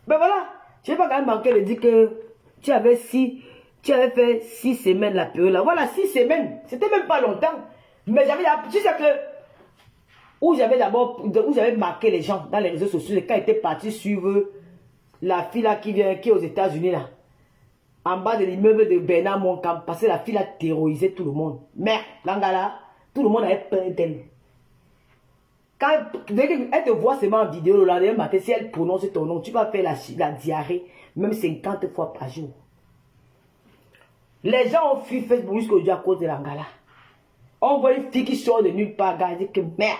Ben voilà, je n'ai pas quand même manqué de dire que tu avais fait 6 semaines la période là. Voilà, 6 semaines. C'était même pas longtemps. Mais j'avais, tu sais que, où j'avais marqué les gens dans les réseaux sociaux, quand ils étaient partis suivre la fille là qui est aux États-Unis là. En bas de l'immeuble de Bernard Moncamp, parce que la fille a terrorisé tout le monde. Mais, là, tout le monde avait peur d'elle. Quand elle te voit seulement en vidéo, là, le matin, si elle prononce ton nom, tu vas faire la diarrhée, même 50 fois par jour. Les gens ont fui Facebook jusqu'aujourd'hui à cause de l'Angala. On voit une fille qui sort de nulle part, gars, dit que merde,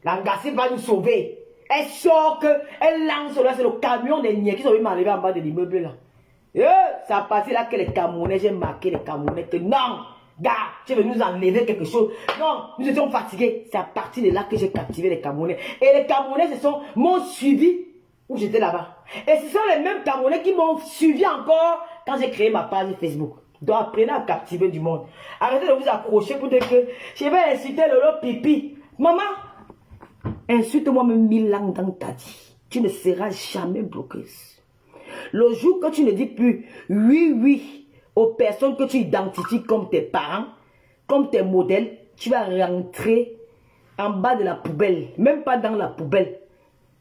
l'Angala va nous sauver. Elle sort, elle lance là, c'est le camion des niais qui sont venus m'arriver en bas de l'immeuble là. Ça a passé là que les Camerounais, j'ai marqué les Camerounais que non, gars, tu veux nous enlever quelque chose. Non, nous étions fatigués. C'est à partir de là que j'ai captivé les Camerounais. Et les Camerounais m'ont suivi où j'étais là-bas. Et ce sont les mêmes Camerounais qui m'ont suivi encore quand j'ai créé ma page Facebook. Donc apprenez à captiver du monde. Arrêtez de vous accrocher pour dire que je vais insulter Lolo Pipi. Maman, insulte-moi même 1000 langues dans ta vie. Tu ne seras jamais bloqueuse. Le jour que tu ne dis plus oui aux personnes que tu identifies comme tes parents, comme tes modèles, tu vas rentrer en bas de la poubelle. Même pas dans la poubelle.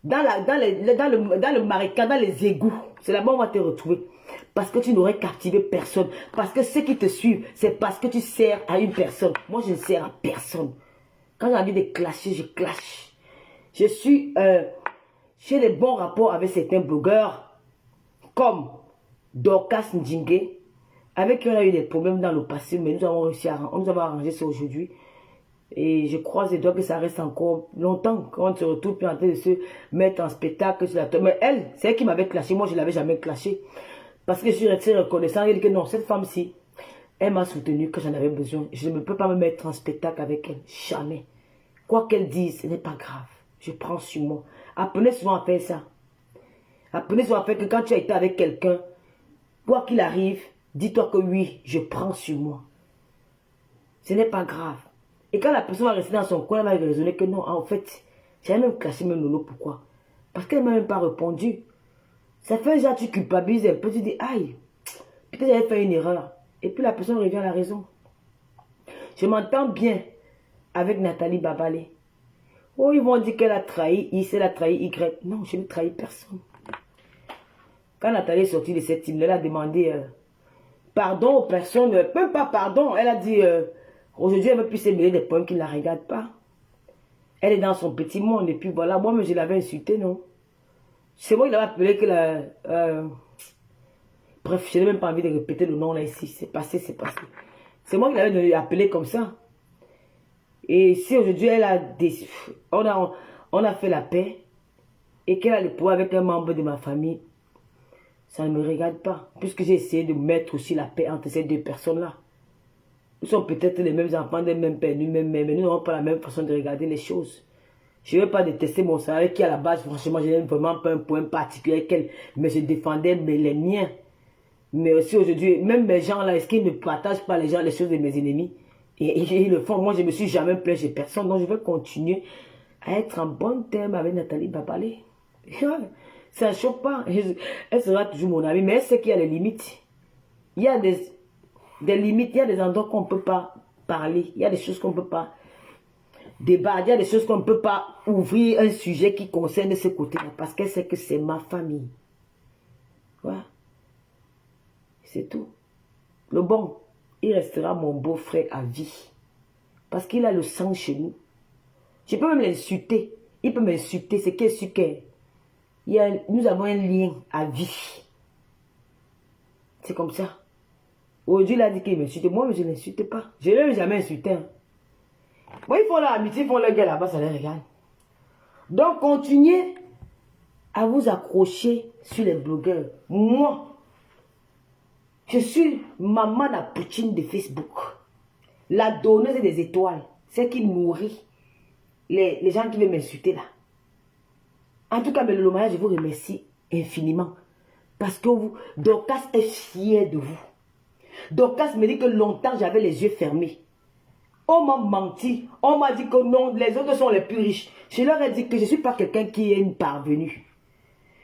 Dans le marécage, dans les égouts. C'est là-bas où on va te retrouver. Parce que tu n'aurais captivé personne. Parce que ceux qui te suivent, c'est parce que tu sers à une personne. Moi, je ne sers à personne. Quand j'ai envie de clasher, je clash. J'ai des bons rapports avec certains blogueurs. Comme Dorcas Ndjingue, avec qui on a eu des problèmes dans le passé, mais nous avons réussi à arranger ça aujourd'hui. Et je croise les doigts que ça reste encore longtemps quand on se retrouve puis en train de se mettre en spectacle sur la table. Mais elle, c'est elle qui m'avait clashé, moi je ne l'avais jamais clashé. Parce que je suis resté reconnaissant. Elle dit que non, cette femme-ci, elle m'a soutenu que j'en avais besoin. Je ne peux pas me mettre en spectacle avec elle, jamais. Quoi qu'elle dise, ce n'est pas grave. Je prends sur moi. Apprenez souvent à faire ça. Apprenez souvent à faire que quand tu as été avec quelqu'un, quoi qu'il arrive, dis-toi que oui, je prends sur moi. Ce n'est pas grave. Et quand la personne va rester dans son coin, elle va raisonner que non, en fait, j'avais même clashé même Lolo. Pourquoi? Parce qu'elle ne m'a même pas répondu. Ça fait genre, tu culpabilises un peu, tu dis, aïe, peut-être j'avais fait une erreur. Et puis la personne revient à la raison. Je m'entends bien avec Nathalie Babalé. Oh, ils vont dire qu'elle a trahi X, elle a trahi Y. Non, je n'ai trahi personne. Quand Nathalie est sortie de cette île, elle a demandé pardon aux personnes, même pas pardon, elle a dit aujourd'hui elle ne veut plus se mêler des poèmes qui ne la regardent pas. Elle est dans son petit monde et puis voilà, moi-même je l'avais insultée, non. C'est moi qui l'avais appelé que la... bref, je n'ai même pas envie de répéter le nom là ici, c'est passé, c'est passé. C'est moi qui l'avais appelé comme ça. Et si aujourd'hui elle a des... on a fait la paix et qu'elle a le pouvoir avec un membre de ma famille, ça ne me regarde pas. Puisque j'ai essayé de mettre aussi la paix entre ces deux personnes-là. Nous sommes peut-être les mêmes enfants des mêmes pères, mais nous n'avons pas la même façon de regarder les choses. Je ne veux pas détester mon salaire qui à la base, franchement, je n'aime vraiment pas un point particulier qu'elle, mais je défendais les miens. Mais aussi aujourd'hui, même mes gens là, est-ce qu'ils ne partagent pas les choses de mes ennemis? Et ils le font. Moi, je ne me suis jamais plaint chez personne. Donc, je vais continuer à être en bon terme avec Nathalie Babalé. Ça ne choque pas. Elle sera toujours mon amie, mais elle sait qu'il y a des limites. Il y a des limites, il y a des endroits qu'on ne peut pas parler. Il y a des choses qu'on ne peut pas débattre. Il y a des choses qu'on ne peut pas ouvrir un sujet qui concerne ce côté-là. Parce qu'elle sait que c'est ma famille. Voilà. C'est tout. Le bon, il restera mon beau-frère à vie. Parce qu'il a le sang chez nous. Je peux même l'insulter. Il peut m'insulter. C'est qu'est-ce que nous avons un lien à vie. C'est comme ça. Aujourd'hui, il a dit qu'il m'insulte. Moi, je ne l'insulte pas. Je ne l'ai jamais insulté. Hein. Moi, ils font leur amitié, ils font leur gueule là-bas, ça les regarde. Donc, continuez à vous accrocher sur les blogueurs. Moi, je suis maman à Poutine de Facebook. La donneuse des étoiles. Celle qui nourrit les gens qui veulent m'insulter là. En tout cas, mais le mariage, je vous remercie infiniment. Parce que vous, Dorcas est fière de vous. Dorcas me dit que longtemps, j'avais les yeux fermés. On m'a menti. On m'a dit que non, les autres sont les plus riches. Je leur ai dit que je ne suis pas quelqu'un qui est une parvenue.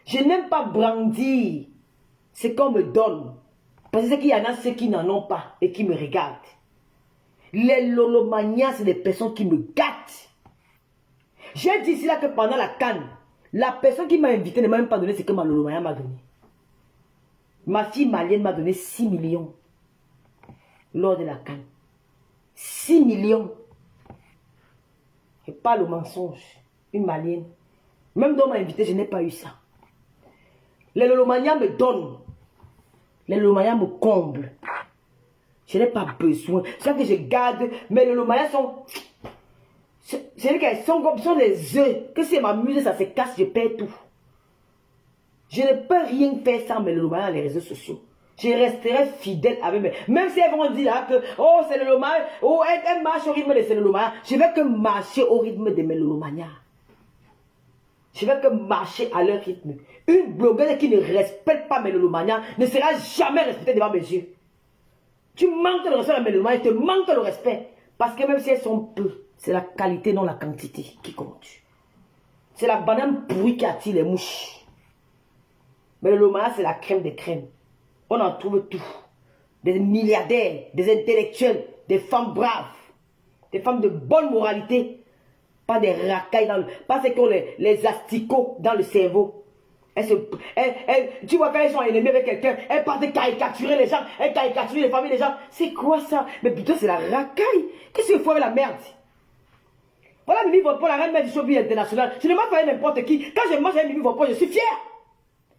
Je n'aime pas brandir ce qu'on me donne. Parce qu'il y en a ceux qui n'en ont pas et qui me regardent. Les lolomanias, c'est des personnes qui me gâtent. J'ai dit ici là que pendant la canne, la personne qui m'a invité ne m'a même pas donné ce que ma lolomania m'a donné. Ma fille malienne m'a donné 6 millions lors de la canne. 6 millions. Et pas le mensonge. Une malienne. Même dans m'a invité, je n'ai pas eu ça. Les lolomanias me donnent. Les lolomanias me comblent. Je n'ai pas besoin. C'est ça que je garde. Mais les lolomanias sont... C'est qu'elles sont comme sont les œufs. Que si m'amuse, ça se casse, je perds tout. Je ne peux rien faire sans mes lolomanias dans les réseaux sociaux. Je resterai fidèle avec mes... Même si elles vont dire là que, oh, c'est le lolomania, oh, elle marche au rythme de ces lolomanias. Je vais que marcher au rythme de mes lolomanias. Je vais que marcher à leur rythme. Une blogueuse qui ne respecte pas mes lolomanias ne sera jamais respectée devant mes yeux. Tu manques de respect à mes lolomanias, tu manques le respect. Parce que même si elles sont peu, c'est la qualité, non la quantité qui compte. C'est la banane pourrie qui attire les mouches. Mais le lolomania, c'est la crème des crèmes. On en trouve tout. Des milliardaires, des intellectuels, des femmes braves, des femmes de bonne moralité. Pas des racailles dans le... Pas ceux qui ont les asticots dans le cerveau. Tu vois quand elles sont ennemies avec quelqu'un, elles partent de caricaturer les gens, elles caricaturent les familles des gens. C'est quoi ça? Mais putain, c'est la racaille. Qu'est-ce qu'il faut avec la merde? Voilà Mimi Vopon, la reine mère du showbiz international. Je ne m'en fais n'importe qui. Quand je mange avec Mimi Vopon, je suis fier.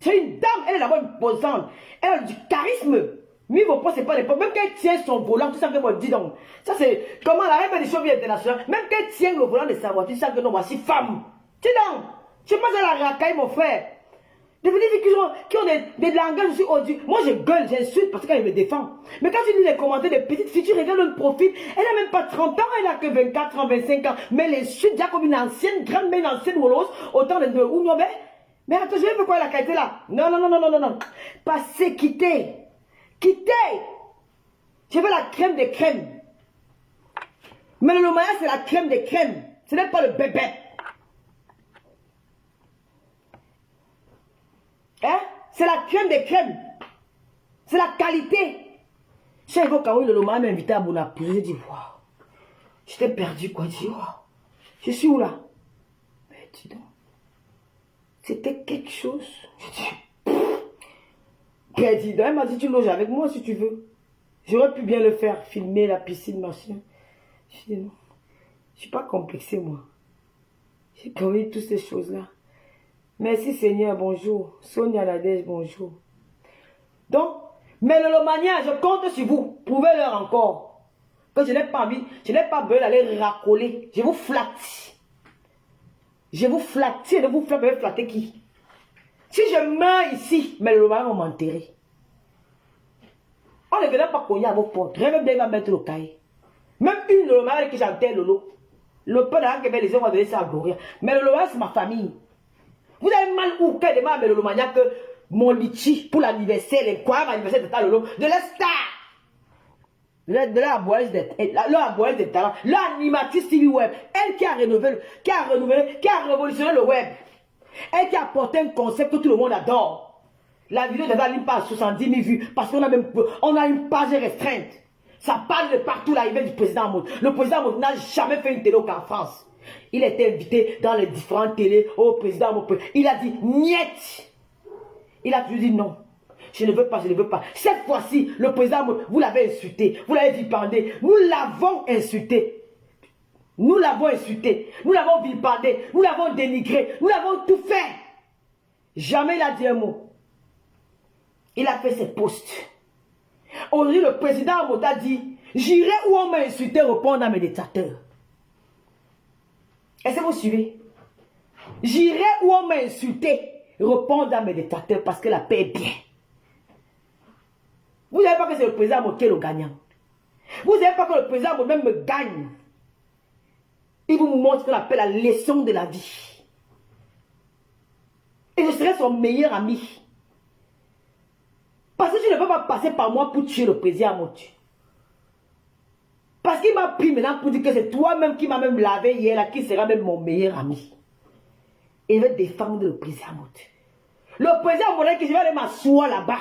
C'est une dame, elle est d'abord imposante. Elle a du charisme. Mimi Vopon, c'est pas n'importe. Même quand elle tient son volant, tout ça que moi dis donc. Ça c'est comment la reine mère du showbiz international. Même quand elle tient le volant de sa voiture, tu sais que non, moi je suis femme. Tu sais donc. Je pense à la racaille, mon frère. Des filles qui ont des langages aussi odieux. Moi, je gueule, j'insulte parce qu'elle me défend. Mais quand tu lis les commentaires des petites filles, tu regardes le profil. Elle n'a même pas 30 ans, elle n'a que 24 ans, 25 ans. Mais elle insulte déjà comme une ancienne grande, mais une ancienne Wolos, autant de Ounobé. Mais attends, je vais pourquoi la qualité là. Non, non, non, non, non, non, non. Passez, quittez. Quittez. Je veux la crème des crèmes. Mais le lomaya, c'est la crème des crèmes. Ce n'est pas le bébé. Hein? C'est la crème des crèmes. C'est la qualité. Chaque fois quand le lomaya m'a invité à Bonaparte, j'ai dit, waouh. J'étais perdu, quoi. J'ai dit, waouh. Je suis où là? Mais dis donc. C'était quelque chose. J'ai dit, président, elle m'a dit, tu loges avec moi si tu veux. J'aurais pu bien le faire, filmer la piscine, machin. J'ai dit, non. Je ne suis pas complexé, moi. J'ai connu toutes ces choses-là. Merci Seigneur, bonjour. Sonia Nadège, bonjour. Donc, mais le lomania, je compte sur vous. Prouvez-leur encore que je n'ai pas envie, je n'ai pas besoin d'aller racoler. Je vous flatte. Je vous flatte. Si je ne vous flatte, je vais flatter qui? Si je meurs ici, mais le lomania va m'enterrer. On ne venait pas cogner à vos portes. Rien même va mettre le cahier. Même une lomania qui j'enterre Lolo. Le peu d'argent que les gens vont donner ça à Gloria. Mais le lomania, c'est ma famille. Vous avez mal où qu'elle demande à Lolomania que mon litchi pour l'anniversaire, l'incroyable anniversaire de Talolo, de la star, de la boise de talent, l'animatrice TV web, elle qui a rénové, qui a révolutionné le web, elle qui a apporté un concept que tout le monde adore. La vidéo de Dalim passe 70 000 vues parce qu'on a même une page restreinte. Ça parle de partout l'arrivée du président Mout. Le président Mout n'a jamais fait une télé qu'en France. Il était invité dans les différentes télés au président. Il a dit niet. Il a toujours dit non. Je ne veux pas, je ne veux pas. Cette fois-ci, le président, vous l'avez insulté. Vous l'avez vilipendé. Nous l'avons insulté. Nous l'avons insulté. Nous l'avons vilipendé. Nous l'avons dénigré. Nous l'avons tout fait. Jamais il a dit un mot. Il a fait ses posts. Aujourd'hui, le président a dit, j'irai où on m'a insulté répondre à mes dictateurs. Est-ce que vous suivez? J'irai où on m'a insulté, répondre à mes dictateurs parce que la paix est bien. Vous n'avez pas que c'est le président Moké le gagnant. Vous n'avez pas que le président même me gagne. Il vous montre ce qu'on appelle la leçon de la vie. Et je serai son meilleur ami. Parce que tu ne peux pas passer par moi pour tuer le président Moké. Parce qu'il m'a pris maintenant pour dire que c'est toi-même qui m'a même lavé hier, là, qui sera même mon meilleur ami. Et il veut défendre le président Mout. Le président voulait que je vais aller m'asseoir là-bas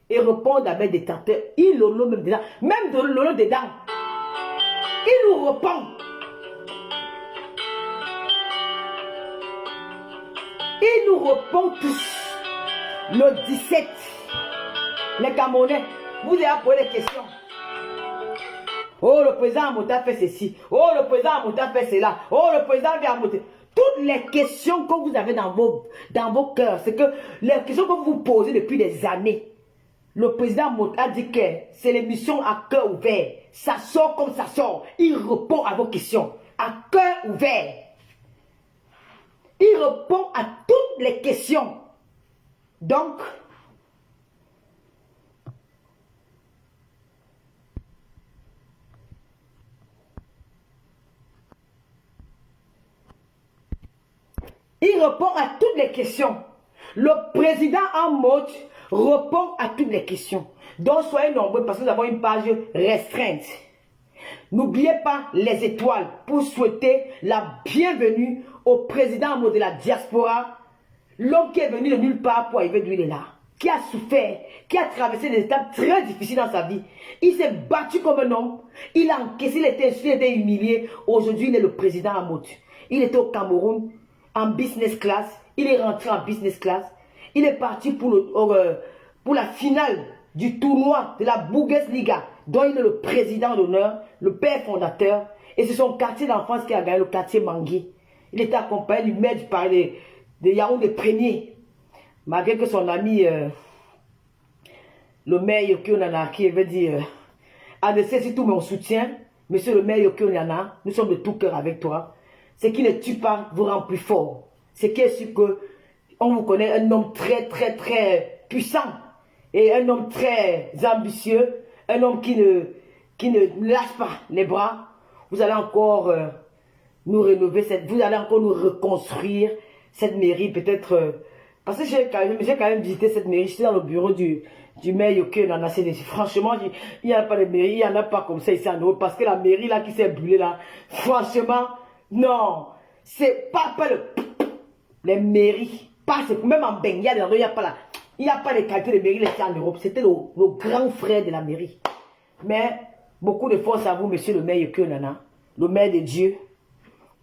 et répondre avec des tenteurs. Il lolo même dedans. Même de lolo dedans. Il nous répond. Il nous répond tous. Le 17. Les Camerounais, vous avez posé des questions. Oh, le président Amota fait ceci. Oh, le président Amota fait cela. Oh, le président vient monter. Toutes les questions que vous avez dans vos cœurs, c'est que les questions que vous vous posez depuis des années, le président Mota a dit que c'est l'émission à cœur ouvert. Ça sort comme ça sort. Il répond à vos questions. À cœur ouvert. Il répond à toutes les questions. Donc, il répond à toutes les questions. Le président en mode répond à toutes les questions. Donc, soyez nombreux parce que nous avons une page restreinte. N'oubliez pas les étoiles pour souhaiter la bienvenue au président en mode de la diaspora. L'homme qui est venu de nulle part pour arriver d'où il est là. Qui a souffert, qui a traversé des étapes très difficiles dans sa vie. Il s'est battu comme un homme. Il a encaissé, il était humilié. Aujourd'hui, il est le président en mode. Il était au Cameroun en business class. Il est rentré en business class. Il est parti pour la finale du tournoi de la Bundesliga, dont il est le président d'honneur, le père fondateur. Et c'est son quartier d'enfance qui a gagné, le quartier Mangui. Il était accompagné du maire du palais de Yaoundé premier. Malgré que son ami, le maire Yoko Nana, qui veut dire, a laissé tout mon soutien, monsieur le maire Yoko Nana, nous sommes de tout cœur avec toi. Ce qui ne tue pas vous rend plus fort. C'est qu'il est sûr que on vous connaît un homme très, très, très puissant et un homme très ambitieux, un homme qui ne lâche pas les bras. Vous allez encore nous rénover, vous allez encore nous reconstruire cette mairie, peut-être, parce que j'ai quand même visité cette mairie. J'étais dans le bureau du maire Yoko Nana. Franchement, il n'y a pas de mairie, il n'y en a pas comme ça ici en Europe, parce que la mairie là qui s'est brûlée là, franchement, non, c'est pas les mairies, même en Beng, il y a des endroits, il n'y a pas de qualité de mairie ici en Europe. C'était le grand frère de la mairie. Mais beaucoup de force à vous, monsieur le maire Yoko Nana, le maire de Dieu.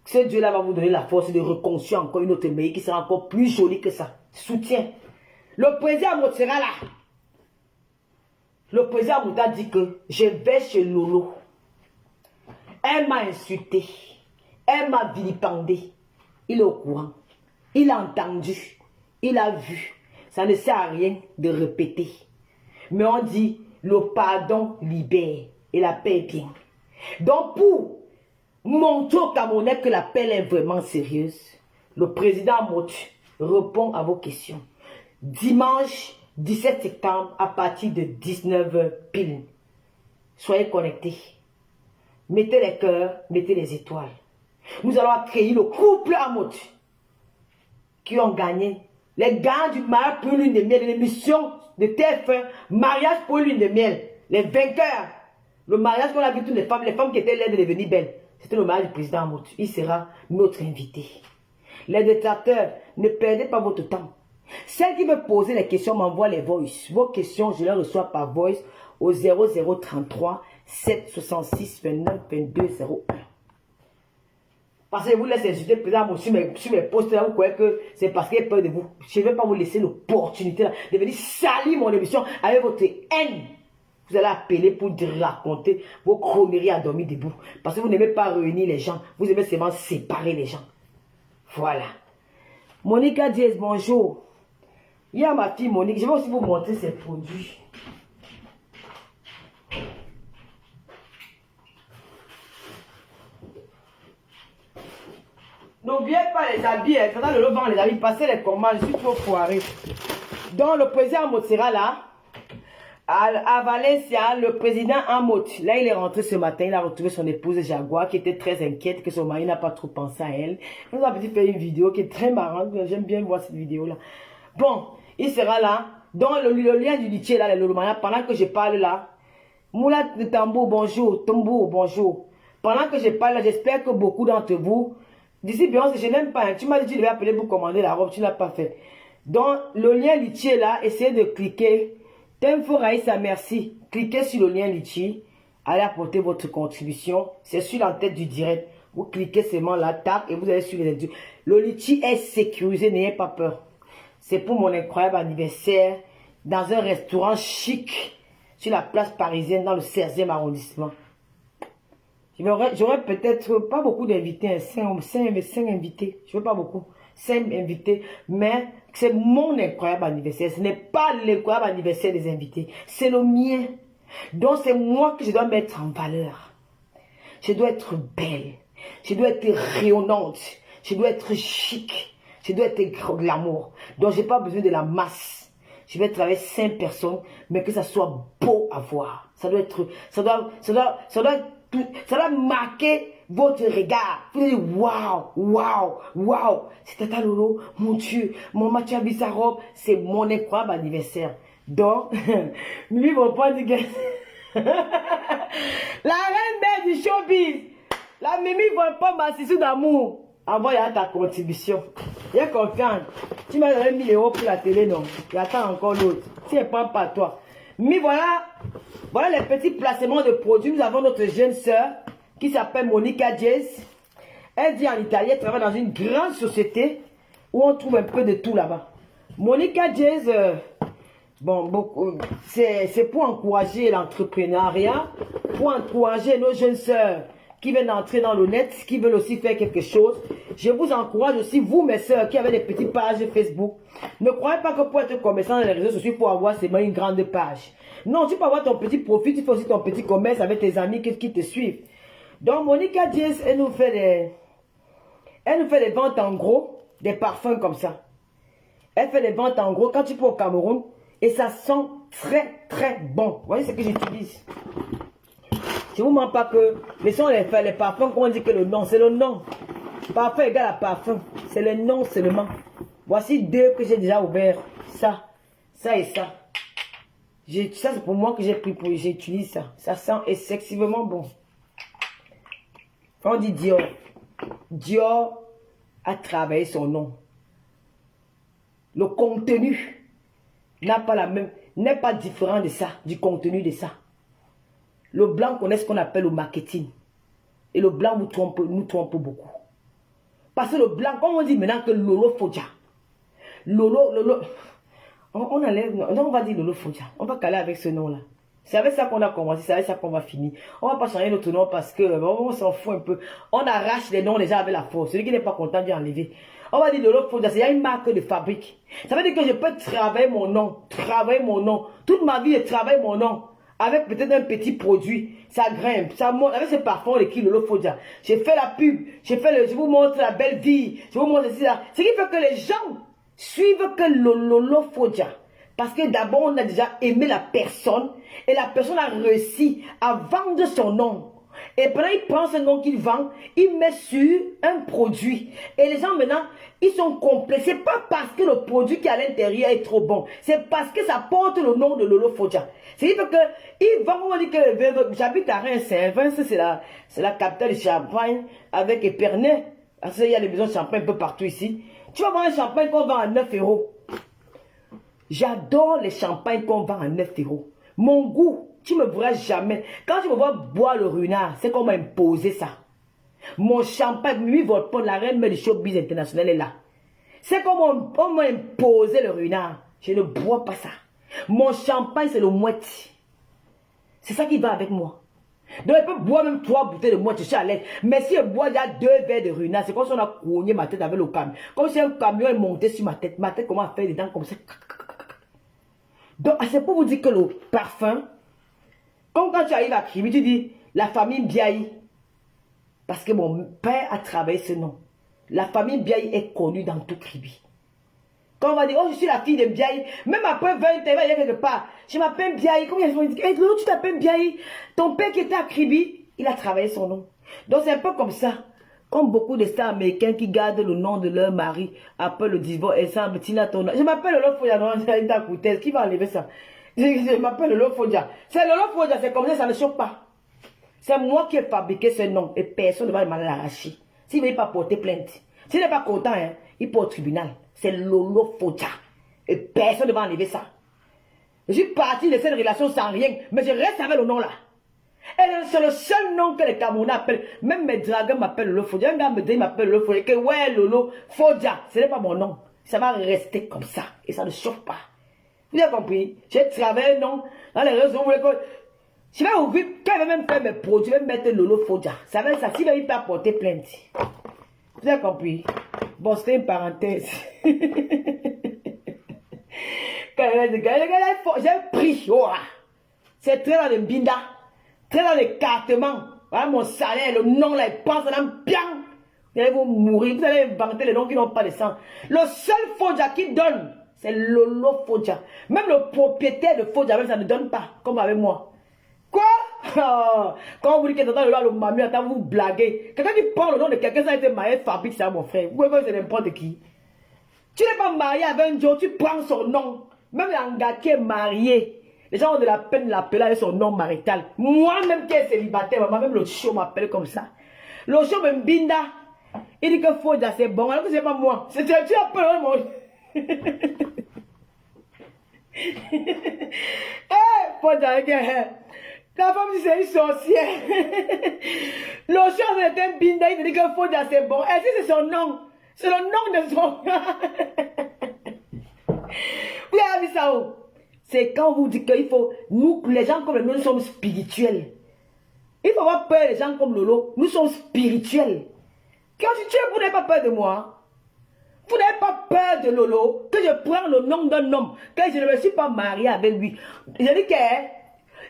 Ce Dieu-là va vous donner la force de reconstruire encore une autre mairie qui sera encore plus jolie que ça. Soutien. Le président Mout sera là. Le président Mout a dit que je vais chez Lolo. Elle m'a insulté. Elle m'a vilipendé. Il est au courant. Il a entendu. Il a vu. Ça ne sert à rien de répéter. Mais on dit, le pardon libère. Et la paix est bien. Donc pour montrer aux Camerounais que la paix est vraiment sérieuse, le président Mout répond à vos questions. Dimanche 17 septembre à partir de 19h pile. Soyez connectés. Mettez les cœurs, mettez les étoiles. Nous allons accueillir le couple Amout qui ont gagné. Les gagnants du mariage pour l'une de miel, l'émission de TF1, mariage pour l'une de miel. Les vainqueurs. Le mariage qu'on a vu toutes les femmes qui étaient là de devenir belles. C'était le mariage du président Amout. Il sera notre invité. Les détracteurs, ne perdez pas votre temps. Celle qui veut poser les questions m'envoie les voice. Vos questions, je les reçois par voice au 0033 766 29 22 01. Parce que je vous laisse insulter le président sur mes posts là, vous croyez que c'est parce qu'il a peur de vous. Je ne vais pas vous laisser l'opportunité de venir salir mon émission avec votre haine. Vous allez appeler pour raconter vos conneries à dormir debout. Parce que vous n'aimez pas réunir les gens. Vous aimez seulement séparer les gens. Voilà. Monica Diaz, bonjour. Il y a ma fille Monique. Je vais aussi vous montrer ses produits. N'oubliez pas les habits. Quand le vend les habits, passez les commandes. Je suis trop foiré. Donc le président Mout sera là. À Valencia, le président Amout, là il est rentré ce matin, il a retrouvé son épouse Jaguar qui était très inquiète que son mari n'a pas trop pensé à elle. Il nous a fait une vidéo qui est très marrante, j'aime bien voir cette vidéo là. Bon, il sera là, dans le lien du litier là, le Lomaya, pendant que je parle là, Moula de Tambour, bonjour, Tambour, bonjour. Pendant que je parle là, j'espère que beaucoup d'entre vous, d'ici Beyoncé, je n'aime pas, tu m'as dit que tu devais appeler pour commander la robe, tu n'as pas fait. Donc, le lien Litchi est là. Essayez de cliquer. Temfo Raïssa, merci. Cliquez sur le lien Litchi. Allez apporter votre contribution. C'est sur la tête du direct. Vous cliquez seulement là, tac, et vous allez sur les études. Le Litchi est sécurisé, n'ayez pas peur. C'est pour mon incroyable anniversaire dans un restaurant chic sur la place parisienne dans le 16e arrondissement. J'aurais peut-être pas beaucoup d'invités, 5 invités. Je veux pas beaucoup. 5 invités, mais c'est mon incroyable anniversaire. Ce n'est pas l'incroyable anniversaire des invités. C'est le mien. Donc c'est moi que je dois mettre en valeur. Je dois être belle. Je dois être rayonnante. Je dois être chic. Je dois être glamour. Donc j'ai pas besoin de la masse. Je vais travailler 5 personnes, mais que ça soit beau à voir. Ça doit être, ça doit marquer votre regard. Vous dites, waouh, waouh, waouh. C'est Tata Lolo, mon Dieu, mon Mathieu Bizarro, c'est mon incroyable anniversaire. Donc, Mimi va pas dire que... La reine mère du showbiz, la Mimi va pas m'assister d'amour. Envoie ta contribution. Il y a confiance. Tu m'as donné 1000 € pour la télé, non? J'attends encore l'autre. Si elle ne prend pas toi. Mais voilà les petits placements de produits. Nous avons notre jeune sœur qui s'appelle Monica Jazz. Elle dit en italien, elle travaille dans une grande société où on trouve un peu de tout là-bas. Monica Jazz, c'est pour encourager l'entrepreneuriat, pour encourager nos jeunes sœurs qui viennent entrer dans le net, qui veulent aussi faire quelque chose. Je vous encourage aussi, vous mes sœurs qui avez des petites pages Facebook, ne croyez pas que pour être commerçant dans les réseaux sociaux, il faut avoir seulement une grande page. Non, tu peux avoir ton petit profit, tu fais aussi ton petit commerce avec tes amis qui te suivent. Donc Monica Jazz, elle nous fait des ventes en gros, des parfums comme ça. Elle fait des ventes en gros quand tu peux au Cameroun et ça sent très très bon. Vous voyez ce que j'utilise? Je ne vous mens pas que les parfums, qu'on dit que le nom, c'est le nom. Parfum égale à parfum. C'est le nom seulement. Voici 2 que j'ai déjà ouverts. Ça et ça. Ça, c'est pour moi que j'ai pris pour. J'utilise ça. Ça sent excessivement bon. On dit Dior. Dior a travaillé son nom. Le contenu n'est pas différent de ça, du contenu de ça. Le blanc connaît ce qu'on appelle le marketing. Et le blanc nous trompe beaucoup. Parce que le blanc, comme on dit maintenant que Lolo Fodja. Lolo. On enlève, non, on va dire Lolo Fodja. On va caler avec ce nom-là. C'est avec ça qu'on a commencé, c'est avec ça qu'on va finir. On va pas changer notre nom parce que on s'en fout un peu. On arrache les noms déjà avec la force. Celui qui n'est pas content d'y enlever. On va dire Lolo Fodja, il y a une marque de fabrique. Ça veut dire que je peux travailler mon nom. Toute ma vie, je travaille mon nom. Avec peut-être un petit produit, ça grimpe, ça monte. Avec ce parfum, le Lolo Fodja. J'ai fait la pub, je vous montre la belle vie, je vous montre ceci, là. Ce qui fait que les gens suivent que le Lolo Fodja. Parce que d'abord, on a déjà aimé la personne et la personne a réussi à vendre son nom. Et pendant il prend ce nom qu'il vend, il met sur un produit. Et les gens maintenant, ils sont complets. C'est pas parce que le produit qui est à l'intérieur est trop bon. C'est parce que ça porte le nom de Lolo Fodja. C'est-à-dire que ils vendent, on dit que j'habite à Reims. Reims, c'est la capitale du champagne avec Épernay. Parce qu'il y a des maisons de champagne un peu partout ici. Tu vas voir un champagne qu'on vend à 9 €. J'adore les champagnes qu'on vend à 9 €. Mon goût, tu ne me verras jamais. Quand tu me vois boire le runard, c'est qu'on m'a imposé ça. Mon champagne, lui, votre pot, la reine, mais le showbiz international est là. C'est comme on m'a imposé le renard. Je ne bois pas ça. Mon champagne, c'est le mouette. C'est ça qui va avec moi. Donc, je peux boire même 3 bouteilles de mouette, je suis à l'aise. Mais si je bois déjà 2 verres de renard, c'est comme si on a cogné ma tête avec le camion. Comme si un camion est monté sur ma tête. Ma tête commence à faire des dents comme ça. Donc, c'est pour vous dire que le parfum, comme quand tu arrives à Kribi, tu dis, la famille Biaï. Parce que mon père a travaillé ce nom. La famille Biaï est connue dans tout Kribi. Quand on va dire, oh, je suis la fille de Biaï, même après 20 ans, il va y aller quelque part. Je m'appelle Biaï. Combien de gens disent, hey, tu t'appelles Biaï? Ton père qui était à Kribi, il a travaillé son nom. Donc c'est un peu comme ça. Comme beaucoup de stars américains qui gardent le nom de leur mari après le divorce, exemple, Tina Turner. Je m'appelle Lolo Fodja, non, qui va enlever ça? Je m'appelle Lolo Fodja. C'est Lolo Fodja, c'est comme ça ne choque pas. C'est moi qui ai fabriqué ce nom et personne ne va m'en l'arracher. S'il ne veut pas porter plainte, s'il n'est pas content, hein, il porte au tribunal. C'est Lolo Fodja. Et personne ne va enlever ça. Je suis parti de cette relation sans rien, mais je reste avec le nom là. Et c'est le seul nom que les Camerounais appellent. Même mes dragons m'appellent Lolo Fodja. Un gars me dit, il m'appelle Lolo Fodja. Que ouais, Lolo Fodja, ce n'est pas mon nom. Ça va rester comme ça. Et ça ne chauffe pas. Vous avez compris? J'ai travaillé, non? Dans les réseaux, vous voulez que... Je vais ouvrir, quand il va même faire mes produits, je vais mettre Lolo Fodja. Ça va être ça. S'il va y faire porter plainte. Vous avez compris? Bon, c'était une parenthèse. J'ai pris, oh, c'est très dans le binda, très dans l'écartement. Voilà mon salaire, le nom là, il passe dans bien. Vous allez vous mourir, vous allez inventer les noms qui n'ont pas de sang. Le seul Fodja qui donne, c'est Lolo Fodja. Même le propriétaire de Fodja, même ça ne donne pas, comme avec moi. Quoi? Quand vous dites que le mami, attends, vous blaguez. Quelqu'un qui prend le nom de quelqu'un, ça a été marié, fabrique ça, mon frère. Vous voyez, c'est n'importe qui. Tu n'es pas marié avec un Joe, tu prends son nom. Même l'anga qui est marié, les gens ont de la peine de l'appeler avec son nom marital. Moi-même qui est célibataire, même le show m'appelle comme ça. Le show me binda. Il dit que Fodja c'est bon, alors que c'est pas moi. C'est tu appelles moi. Eh, Fodja, la femme c'est une sorcière. Le show était un binda, il dit que Fodja c'est bon. Et si c'est son nom, c'est le nom de son. Vous avez vu ça où? C'est quand vous dites qu'il faut, nous, les gens comme nous, nous sommes spirituels. Il faut avoir peur des gens comme Lolo. Nous sommes spirituels. Quand tu es, vous n'avez pas peur de moi. Vous n'avez pas peur de Lolo. Que je prends le nom d'un homme. Que je ne me suis pas marié avec lui. Je dis que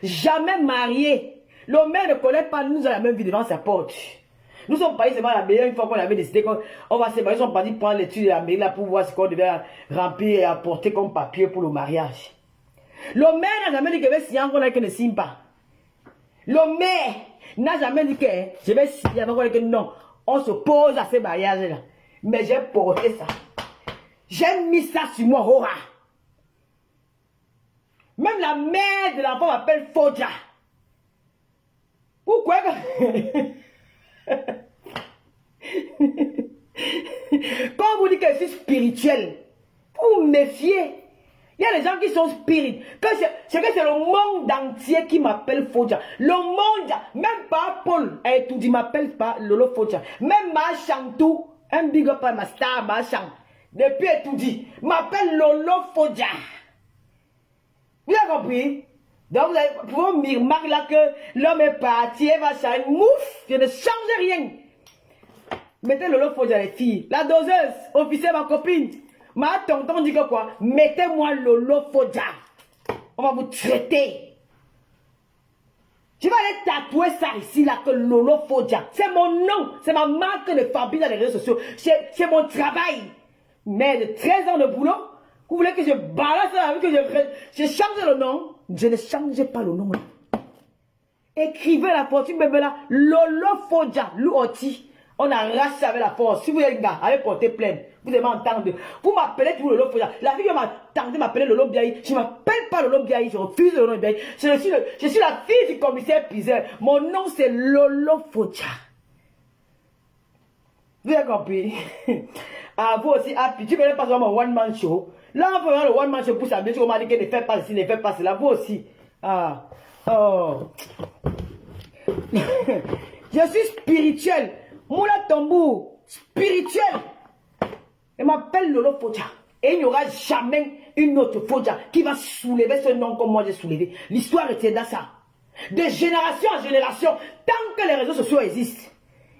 jamais marié. Le maire ne connaît pas nous à la même vie devant sa porte. Nous sommes partis seulement à la mairie une fois qu'on avait décidé qu'on va se marier. Nous sommes partis prendre l'étude de la mairie là pour voir ce qu'on devait remplir et apporter comme papier pour le mariage. Le maire n'a jamais dit que je vais signer encore qu'il ne signe pas. Le maire n'a jamais dit que je vais signer encore que non. On se pose à ces mariages là. Mais j'ai porté ça. J'ai mis ça sur moi, Hora. Même la mère de l'enfant m'appelle Fodja. Pourquoi? Quand on vous dit que je suis spirituel, vous vous méfiez. Il y a des gens qui sont spirituels. C'est que c'est le monde entier qui m'appelle Fodja. Le monde, même pas Paul, tout dit m'appelle pas Lolo Fodja. Même ma Chantou, un big up à ma star, ma chant. Depuis tout dit, m'appelle Lolo Fodja. Vous avez compris? Donc vous pouvez me remarquer là que l'homme est parti, elle va changer. Mouf, je ne change rien. Mettez Lolo Fodja les filles. La doseuse, officier ma copine. Ma tonton dit que quoi? Mettez-moi Lolo Fodja. On va vous traiter. Je vais aller tatouer ça ici là que Lolo Fodja. C'est mon nom. C'est ma marque de fabrique dans les réseaux sociaux. C'est mon travail. Mais de 13 ans de boulot, vous voulez que je balance ça avec que je change le nom? Je ne change pas le nom. Écrivez la fortune bébé là. Lolo Fodja. Louoti. On arrache ça avec la force. Si vous êtes un gars, allez porter plainte. Vous devez entendre. Vous m'appelez toujours Lolo Fodja. La fille m'attendait m'appeler Lolo Biaï. Je ne m'appelle pas Lolo Biaï. Je refuse le nom Biaï. Je suis la fille du commissaire Pizer. Mon nom c'est Lolo Fodja. Vous avez compris? Ah, vous aussi, tu ne connais pas seulement mon one-man show. Là, on fait le one-man show pour s'habiller. Tu m'as dit que ne fais pas ceci, ne fais pas cela. Vous aussi. Ah. Oh. Je suis spirituel. Moula Tambour, spirituel. Elle m'appelle Lolo Fodja. Et il n'y aura jamais une autre Fodja qui va soulever ce nom comme moi j'ai soulevé. L'histoire était dans ça. De génération en génération, tant que les réseaux sociaux existent,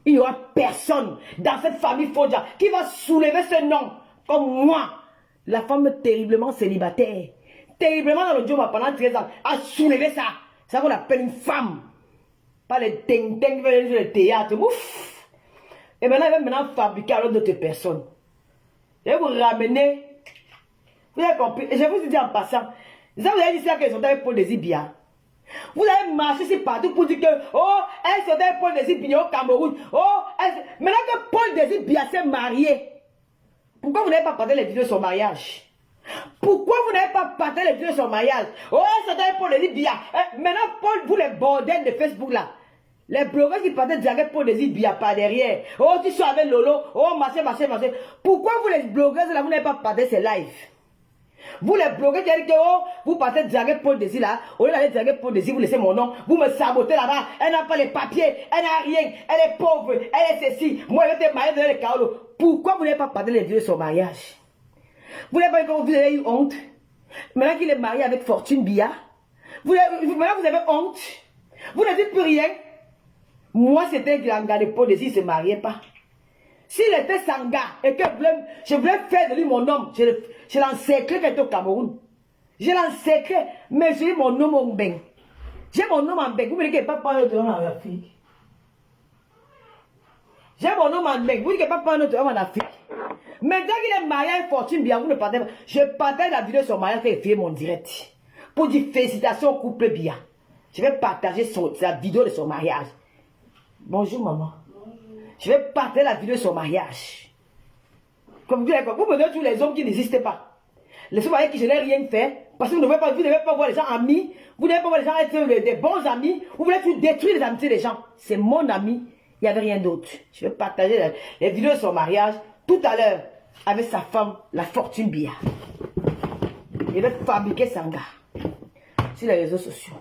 il n'y aura personne dans cette famille Fodja qui va soulever ce nom comme moi. La femme terriblement célibataire, terriblement dans le job pendant 13 ans, a soulevé ça. C'est ça qu'on appelle une femme. Pas les ting-ting qui viennent sur le théâtre. Ouf. Et maintenant, il va fabriquer à d'autres personnes. Je vais vous ramener. Vous avez compris? Et je vous dis en passant. Vous avez dit ça qu'ils sont avec Paul Désibia. Vous avez marché ici partout pour dire que, oh, elle sont avec Paul Désibia au Cameroun. Oh, maintenant que Paul Désibia s'est marié, pourquoi vous n'avez pas partagé les vidéos de son mariage? Pourquoi vous n'avez pas partagé les vidéos de son mariage? Oh, elle sont avec Paul Désibia. Maintenant, Paul, vous les bordels de Facebook là. Les blogueurs qui partaient direct pour des Ibia par derrière. Oh, tu sois avec Lolo. Oh, machin. Pourquoi vous les blogueurs là, vous n'avez pas partagé ces lives? Vous les bloquez, qui que oh, vous partez draguer Paul Désir là. Au lieu d'aller draguer Paul Désir, vous laissez mon nom. Vous me sabotez là-bas. Elle n'a pas les papiers. Elle n'a rien. Elle est pauvre. Elle est ceci. Moi, je vais te marier dans les caolos. Pourquoi vous n'avez pas parlé les vidéos de son mariage? Vous n'avez pas vous avez eu honte. Maintenant qu'il est marié avec Fortune Bia. Maintenant vous avez honte. Vous ne dites plus rien. Moi, c'était Glanga de Paul Désir, il ne se mariait pas. S'il était Sanga et que je voulais faire de lui mon homme, je l'encerclais quand il était au Cameroun. Je l'encerclais, mais j'ai mon nom en Beng. J'ai mon nom en Beng. Vous me dites qu'il n'y a pas un autre homme en Afrique. J'ai mon nom en Beng. Vous dites qu'il n'y a pas un autre homme en Afrique. Maintenant qu'il est marié à une Fortune Bia, vous ne partez pas. Je partage la vidéo sur son mariage et fait mon direct. Pour dire félicitations au couple Bia. Je vais partager la vidéo de son mariage. Bonjour maman. Je vais partager la vidéo de son mariage. Comme vous me donnez tous les hommes qui n'existent pas. Les hommes avec qui je n'ai rien fait. Parce que vous ne devez pas voir les gens amis. Vous ne devez pas voir les gens être des bons amis. Vous voulez tout détruire les amitiés des gens. C'est mon ami. Il n'y avait rien d'autre. Je vais partager les vidéos de son mariage tout à l'heure avec sa femme, la Fortune Bia. Il va fabriquer Sanga sur les réseaux sociaux.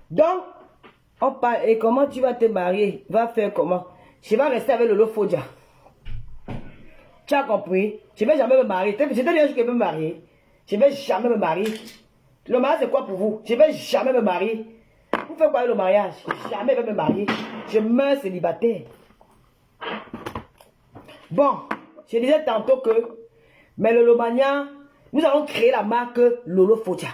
Donc, on parle, et comment tu vas te marier? Va faire comment? Je vais rester avec Lolo Fodja. Tu as compris? Je ne vais jamais me marier. Je t'ai dit que je vais me marier. Je ne vais jamais me marier. Le mariage, c'est quoi pour vous? Je ne vais jamais me marier. Vous faites quoi avec le mariage? Jamais je vais me marier. Je meurs célibataire. Bon, je disais tantôt que, mais Lolomania, nous allons créer la marque Lolo Fodja.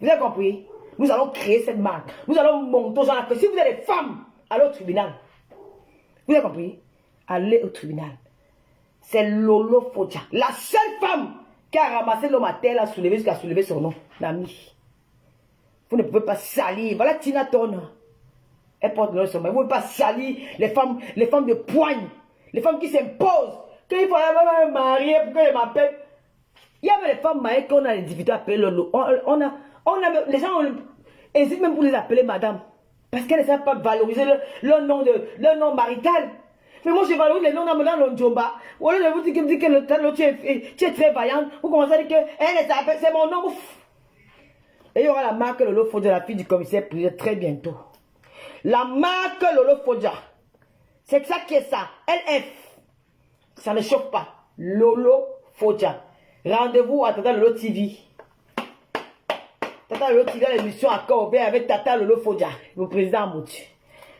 Vous avez compris? Nous allons créer cette marque. Nous allons monter aux gens que si vous êtes des femmes, allez au tribunal. Vous avez compris? Allez au tribunal. C'est Lolo Fodja. La seule femme qui a ramassé l'homme à terre, a soulevé jusqu'à soulever son nom. L'ami. Vous ne pouvez pas salir. Voilà Tina Turner. Elle porte le sommeil. Vous ne pouvez pas salir les femmes de poigne. Les femmes qui s'imposent. Qu'il faut me marier pour qu'elles m'appellent. Il y avait les femmes mariées qu'on a des difficultés à appeler Lolo. Les gens hésitent même pour les appeler madame. Parce qu'elles ne savent pas valoriser leur nom marital. Mais moi, je valorise les noms dans le Njomba. Ou alors, je vous dis que tu es très vaillante. Vous commencez à dire que c'est mon nom. Et il y aura la marque Lolo Fodja, la fille du commissaire privé, très bientôt. La marque Lolo Fodja. C'est ça qui est ça. LF. Ça ne chauffe pas. Lolo Fodja. Rendez-vous à Tata Lolo TV. Tata Lolo TV a l'émission à Corbeil avec Tata Lolo Fodja, le président Moutu.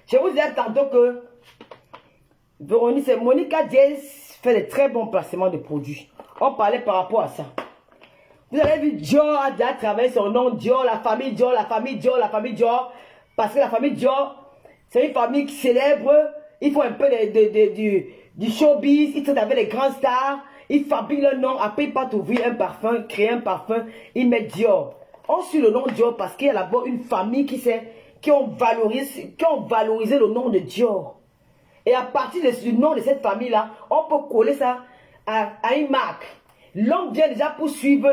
Je vous disais tantôt que Monica Diaz fait de très bons placements de produits. On parlait par rapport à ça. Vous avez vu Dior a déjà travaillé son nom, Dior, la famille Dior, la famille Dior, la famille Dior. Parce que la famille Dior, c'est une famille qui célèbre. Ils font un peu du showbiz, ils sont avec les grandes stars. Ils fabriquent leur nom, après ils partent ouvrir un parfum, créer un parfum, ils mettent Dior. On suit le nom Dior parce qu'il y a là-bas une famille qui ont valorisé le nom de Dior. Et à partir du nom de cette famille-là, on peut coller ça à une marque. L'homme vient déjà pour suivre,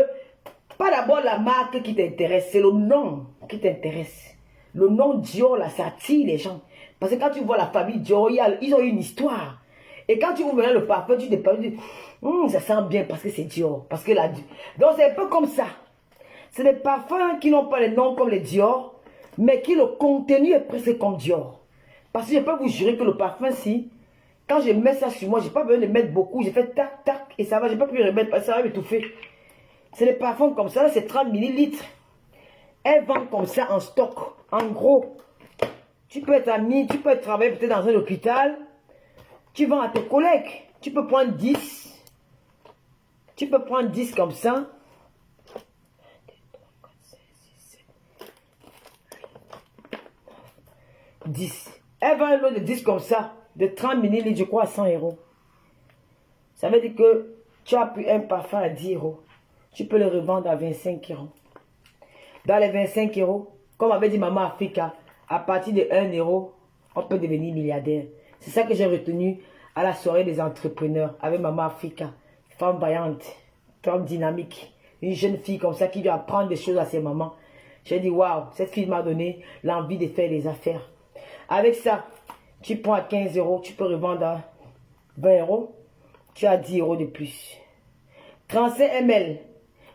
pas d'abord la marque qui t'intéresse, c'est le nom qui t'intéresse. Le nom Dior, là, ça attire les gens. Parce que quand tu vois la famille Dior, ils ont une histoire. Et quand tu ouvres le parfum, tu te dis, ça sent bien parce que c'est Dior. Parce que donc c'est un peu comme ça. C'est des parfums qui n'ont pas les noms comme les Dior, mais qui le contenu est presque comme Dior. Parce que je peux vous jurer que le parfum, si, quand je mets ça sur moi, je n'ai pas besoin de mettre beaucoup. Je fais tac, tac, et ça va, je n'ai pas pu le remettre, parce que ça va m'étouffer. C'est des parfums comme ça, c'est 30 ml. Elles vendent comme ça en stock, en gros. Tu peux être ami, tu peux travailler peut-être dans un hôpital. Tu vends à tes collègues. Tu peux prendre 10. Tu peux prendre 10 comme ça. 10. Elle vend un lot de 10 comme ça, de 30 ml, je crois, à 100 €. Ça veut dire que tu as pris un parfum à 10 €. Tu peux le revendre à 25 €. Dans les 25 €, comme avait dit Maman Africa, à partir de 1 €, on peut devenir milliardaire. C'est ça que j'ai retenu à la soirée des entrepreneurs avec Maman Africa. Femme vaillante, femme dynamique, une jeune fille comme ça qui vient apprendre des choses à ses mamans. J'ai dit, waouh, cette fille m'a donné l'envie de faire des affaires. Avec ça, tu prends à 15 €, tu peux revendre à 20 €, tu as 10 € de plus. 35 ml.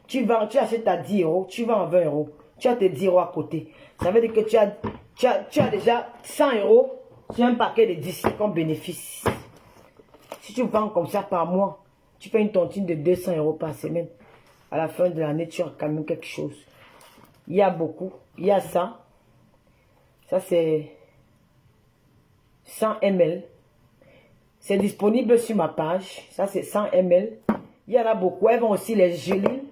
Tu achètes à 10 euros, tu vends à 20 euros. Tu as tes 10 euros à côté. Ça veut dire que tu as déjà 100 euros sur un paquet de 10 comme bénéfice. Si tu vends comme ça par mois, tu fais une tontine de 200 euros par semaine. À la fin de l'année, tu as quand même quelque chose. Il y a beaucoup. Il y a ça. Ça, c'est 100 ml. C'est disponible sur ma page. Ça, c'est 100 ml. Il y en a beaucoup. Elles vont aussi les gélules.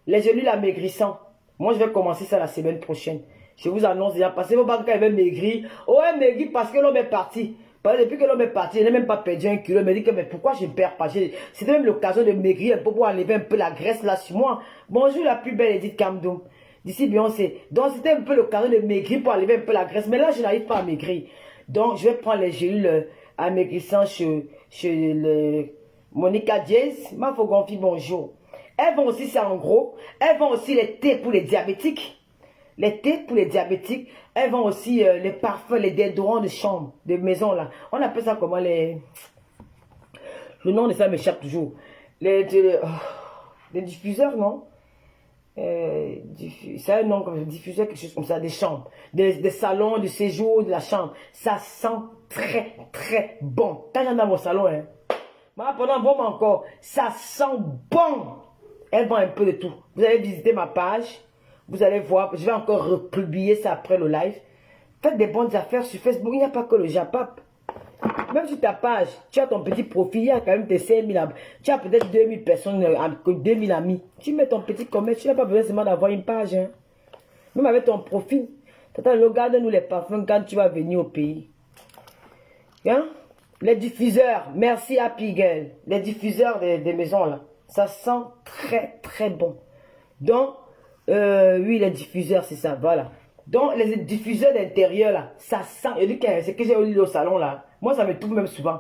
Les gélules amaigrissants. Moi, je vais commencer ça la semaine prochaine. Je vous annonce déjà. Parce que vos banques, elles veulent maigrir. Oh, elle maigrit parce que l'homme est parti. Parce que depuis que l'homme est parti, je n'ai même pas perdu 1 kilo. Elle me dit que, mais pourquoi je ne perds pas? C'était même l'occasion de maigrir un peu pour enlever un peu la graisse là sur moi. Bonjour la plus belle Edith Kamdoum. D'ici Beyoncé. Donc, c'était un peu l'occasion de maigrir pour enlever un peu la graisse. Mais là, je n'arrive pas à maigrir. Donc, je vais prendre les gélules amaigrissants chez le Monica Diaz. Ma Fogonfi, bonjour. Elles vont aussi, c'est en gros. Elles vont aussi les thés pour les diabétiques. Les thés pour les diabétiques. Elles vont aussi les parfums, les déodorants de chambre, de maison là. On appelle ça comment les... Le nom de ça m'échappe toujours. Les diffuseurs, non? C'est un nom comme diffuseur, quelque chose comme ça, des chambres. Des salons, de séjour, de la chambre. Ça sent très, très bon. Quand j'en ai dans mon salon, hein. Pendant bon encore, ça sent bon. Elle vend un peu de tout. Vous allez visiter ma page. Vous allez voir. Je vais encore republier ça après le live. Faites des bonnes affaires sur Facebook. Il n'y a pas que le Japap. Même sur ta page, tu as ton petit profil. Il y a quand même tes 5000 abonnés. Tu as peut-être 2000 personnes, 2000 amis. Tu mets ton petit commerce. Tu n'as pas besoin seulement d'avoir une page. Hein. Même avec ton profil. Regarde-nous les parfums quand tu vas venir au pays. Hein? Les diffuseurs. Merci Happy Girl. Les diffuseurs des maisons là. Ça sent très très bon. Donc, oui, les diffuseurs, c'est ça, voilà. Donc, les diffuseurs d'intérieur, là, ça sent. C'est que j'ai eu au salon, là. Moi, ça me trouve même souvent.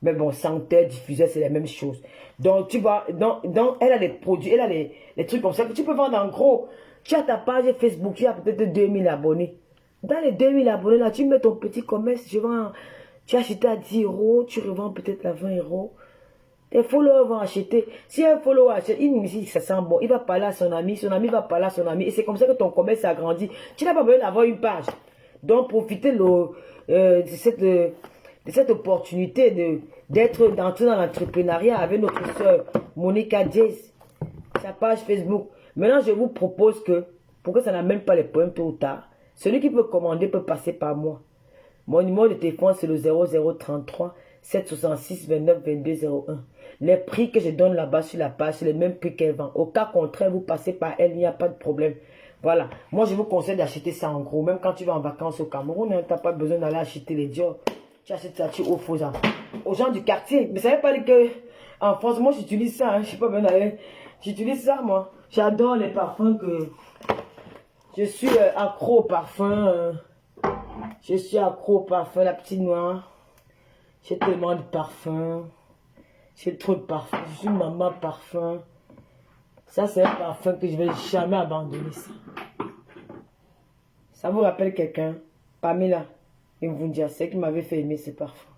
Mais bon, senteur, diffuseur, c'est la même chose. Donc, tu vois, donc elle a les produits, elle a les trucs comme ça que tu peux vendre en gros. Tu as ta page Facebook, tu as peut-être 2000 abonnés. Dans les 2000 abonnés, là, tu mets ton petit commerce, tu achètes à 10 euros, tu revends peut-être à 20 euros. Les followers vont acheter. Si un follower achète une musique, ça sent bon, il va parler à son ami va parler à son ami. Et c'est comme ça que ton commerce s'agrandit. Tu n'as pas besoin d'avoir une page. Donc, profitez de cette opportunité d'entrer dans l'entrepreneuriat avec notre soeur Monica Diaz. Sa page Facebook. Maintenant, je vous propose que, pour que ça n'amène pas les problèmes tôt ou tard, celui qui peut commander peut passer par moi. Mon numéro de téléphone, c'est le 0033 766 29 22 01. Les prix que je donne là-bas sur la page, c'est les mêmes prix qu'elle vend. Au cas contraire, vous passez par elle, il n'y a pas de problème. Voilà. Moi, je vous conseille d'acheter ça en gros. Même quand tu vas en vacances au Cameroun, hein, tu n'as pas besoin d'aller acheter les Dior. Tu achètes ça, tu offres aux gens du quartier. Mais ça ne veut pas dire que en France, moi, j'utilise ça. Hein, je ne sais pas bien d'aller. J'utilise ça, moi. J'adore les parfums que... Je suis accro au parfum. Je suis accro au parfum, la petite noire. J'ai tellement de parfums. J'ai trop de parfums. Je suis maman parfum. Ça, c'est un parfum que je ne vais jamais abandonner. Ça vous rappelle quelqu'un? Pamela Mvundia, c'est qui m'avait fait aimer ce parfum.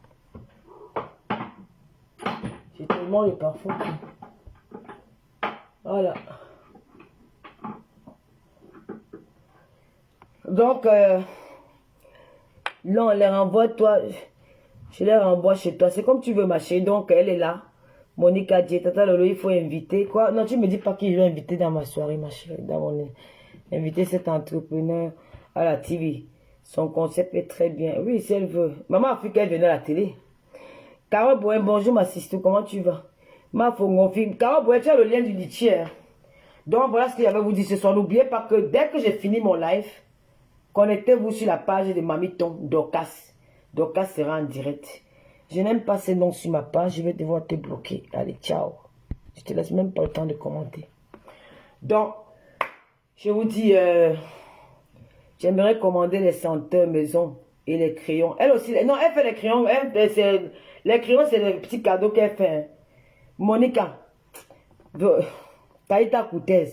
J'ai tellement de parfums. Voilà. Donc, là, on les renvoie, toi. Je les renvoie chez toi. C'est comme tu veux, ma chérie. Donc, elle est là. Monica dit, Tata Lolo, il faut inviter. Quoi? Non, tu me dis pas qui je vais inviter dans ma soirée, ma chérie. Inviter cet entrepreneur à la TV. Son concept est très bien. Oui, si elle veut. Maman a fait qu'elle venait à la télé. Carole Bouen, bonjour ma sister, comment tu vas? Ma Fogonfi. Carole Bouen, tu as le lien du litier. Donc, voilà ce que j'avais vous dire ce soir. N'oubliez pas que dès que j'ai fini mon live, connectez-vous sur la page de Mamiton Dorcas. Dorcas sera en direct. Je n'aime pas ces noms sur ma page. Je vais devoir te bloquer. Allez, ciao. Je te laisse même pas le temps de commenter. Donc, je vous dis, j'aimerais commander les senteurs maison et les crayons. Elle aussi, non, elle fait les crayons. Les crayons, c'est les petits cadeaux qu'elle fait. Hein. Monica, Taïta Koutez,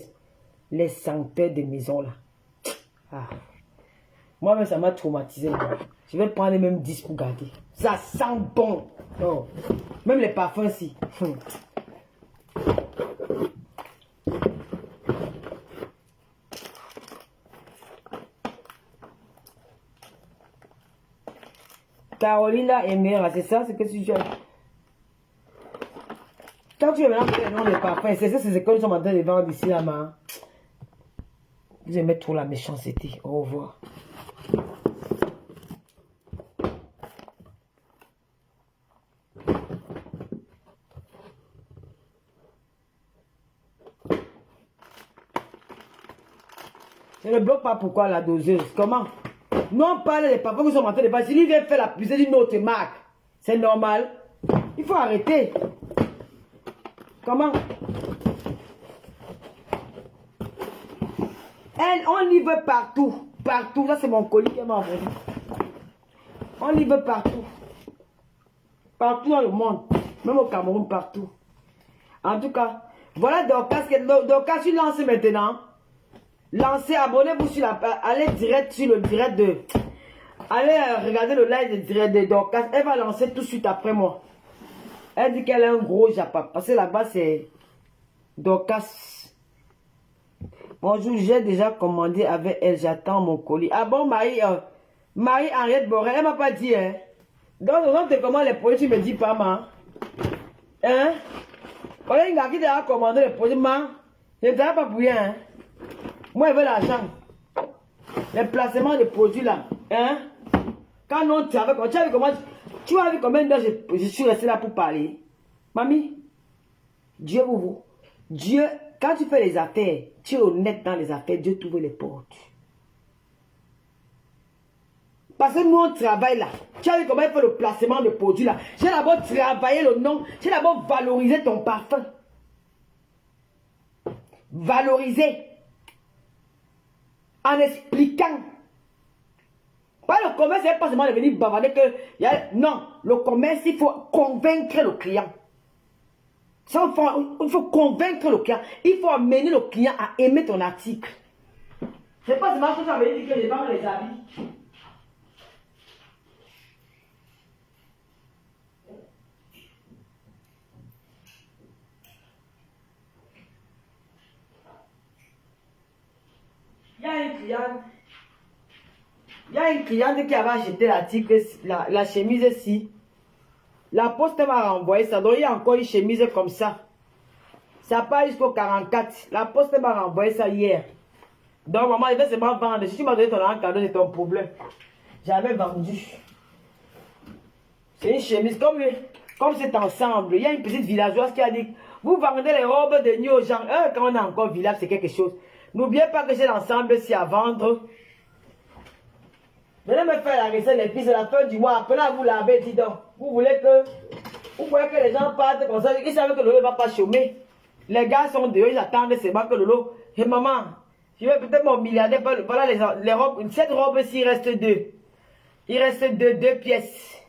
les senteurs de maison là. Ah. Moi-même, ça m'a traumatisé. Je vais prendre les mêmes 10 pour garder. Ça sent bon. Oh. Même les parfums, si. Carolina Emera, c'est ça, c'est que tu as. Quand tu veux maintenant faire le nom des parfums, c'est ça, c'est ce que nous sommes en train de vendre ici, là-bas. Vous aimez trop la méchanceté. Au revoir. Je ne bloque pas pourquoi la doseuse. Comment? Nous on parle des parfums qui sont en train de passer. Si lui vient faire la publicité d'une autre marque, c'est normal. Il faut arrêter. Comment? On livre partout. Partout. Là, c'est mon colis qui m'a envoyé. On livre partout. Partout dans le monde. Même au Cameroun, partout. En tout cas, voilà Dorcas. Dorcas, tu lances maintenant. Lancez, abonnez-vous sur la... Allez direct sur le direct de... Allez regarder le live de direct de Dorcas. Elle va lancer tout de suite après moi. Elle dit qu'elle a un gros Japon. Parce que là-bas, c'est... Dorcas. Bonjour, j'ai déjà commandé avec elle. J'attends mon colis. Ah bon, Marie-Henriette Borel, elle m'a pas dit, hein. Donc, on te commande les produits, tu me dis pas, ma. Hein? On a une gars qui t'a commandé les produits, ma. Je ne t'ai pas pour rien, hein. Moi, je veux l'argent. Les placements de produits là. Hein? Quand on travaille, tu as vu combien d'heures je suis resté là pour parler? Mamie, Dieu vous. Dieu, quand tu fais les affaires, tu es honnête dans les affaires, Dieu t'ouvre les portes. Parce que nous, on travaille là. Tu as vu comment il fait le placement de produits là. J'ai d'abord travaillé le nom. J'ai d'abord valorisé ton parfum. Valoriser. En expliquant. Pas le commerce, c'est pas seulement de venir bavarder que... Non, le commerce, il faut convaincre le client. Il faut convaincre le client. Il faut amener le client à aimer ton article. C'est pas seulement que ça veut dire que les femmes les habillent. Il y a une cliente qui avait acheté l'article, la chemise ici. La poste m'a renvoyé ça. Donc il y a encore une chemise comme ça. Ça part jusqu'au 44. La poste m'a renvoyé ça hier. Donc maman, il va seulement vendre. Si tu m'as donné ton argent cadeau, c'est ton problème. J'avais vendu. C'est une chemise comme cet ensemble. Il y a une petite villageoise qui a dit, vous vendez les robes de nuit aux gens. Quand on a encore village, c'est quelque chose. N'oubliez pas que j'ai l'ensemble-ci à vendre. Venez me faire la recette, les filles, c'est la fin du mois. Après là, vous l'avez dit donc. Vous voulez que les gens partent comme ça. Ils savent que Lolo ne va pas chômer. Les gars sont dehors, ils attendent seulement que Lolo. Et maman, je vais peut-être mon milliardaire. Voilà les robes. Cette robe-ci, il reste deux. Il reste deux pièces.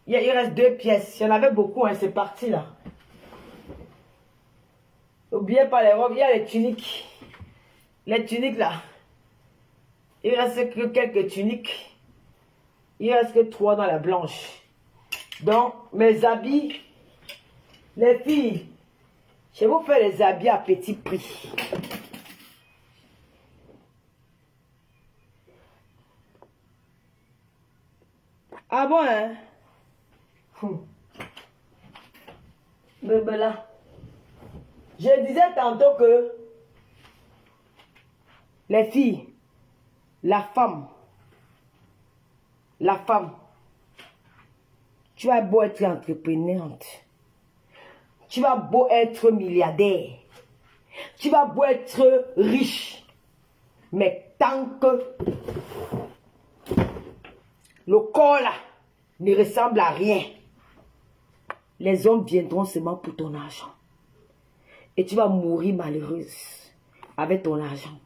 Il reste deux pièces. Il y en avait beaucoup, hein, c'est parti là. N'oubliez pas les robes, il y a les tuniques. Les tuniques là. Il ne reste que quelques tuniques. Il ne reste que 3 dans la blanche. Donc, mes habits, les filles, je vais vous faire les habits à petit prix. Ah bon, hein? Mais là, je disais tantôt que les filles, la femme, tu as beau être entreprenante, tu vas beau être milliardaire, tu vas beau être riche, mais tant que le corps là ne ressemble à rien, les hommes viendront seulement pour ton argent. Et tu vas mourir malheureuse avec ton argent.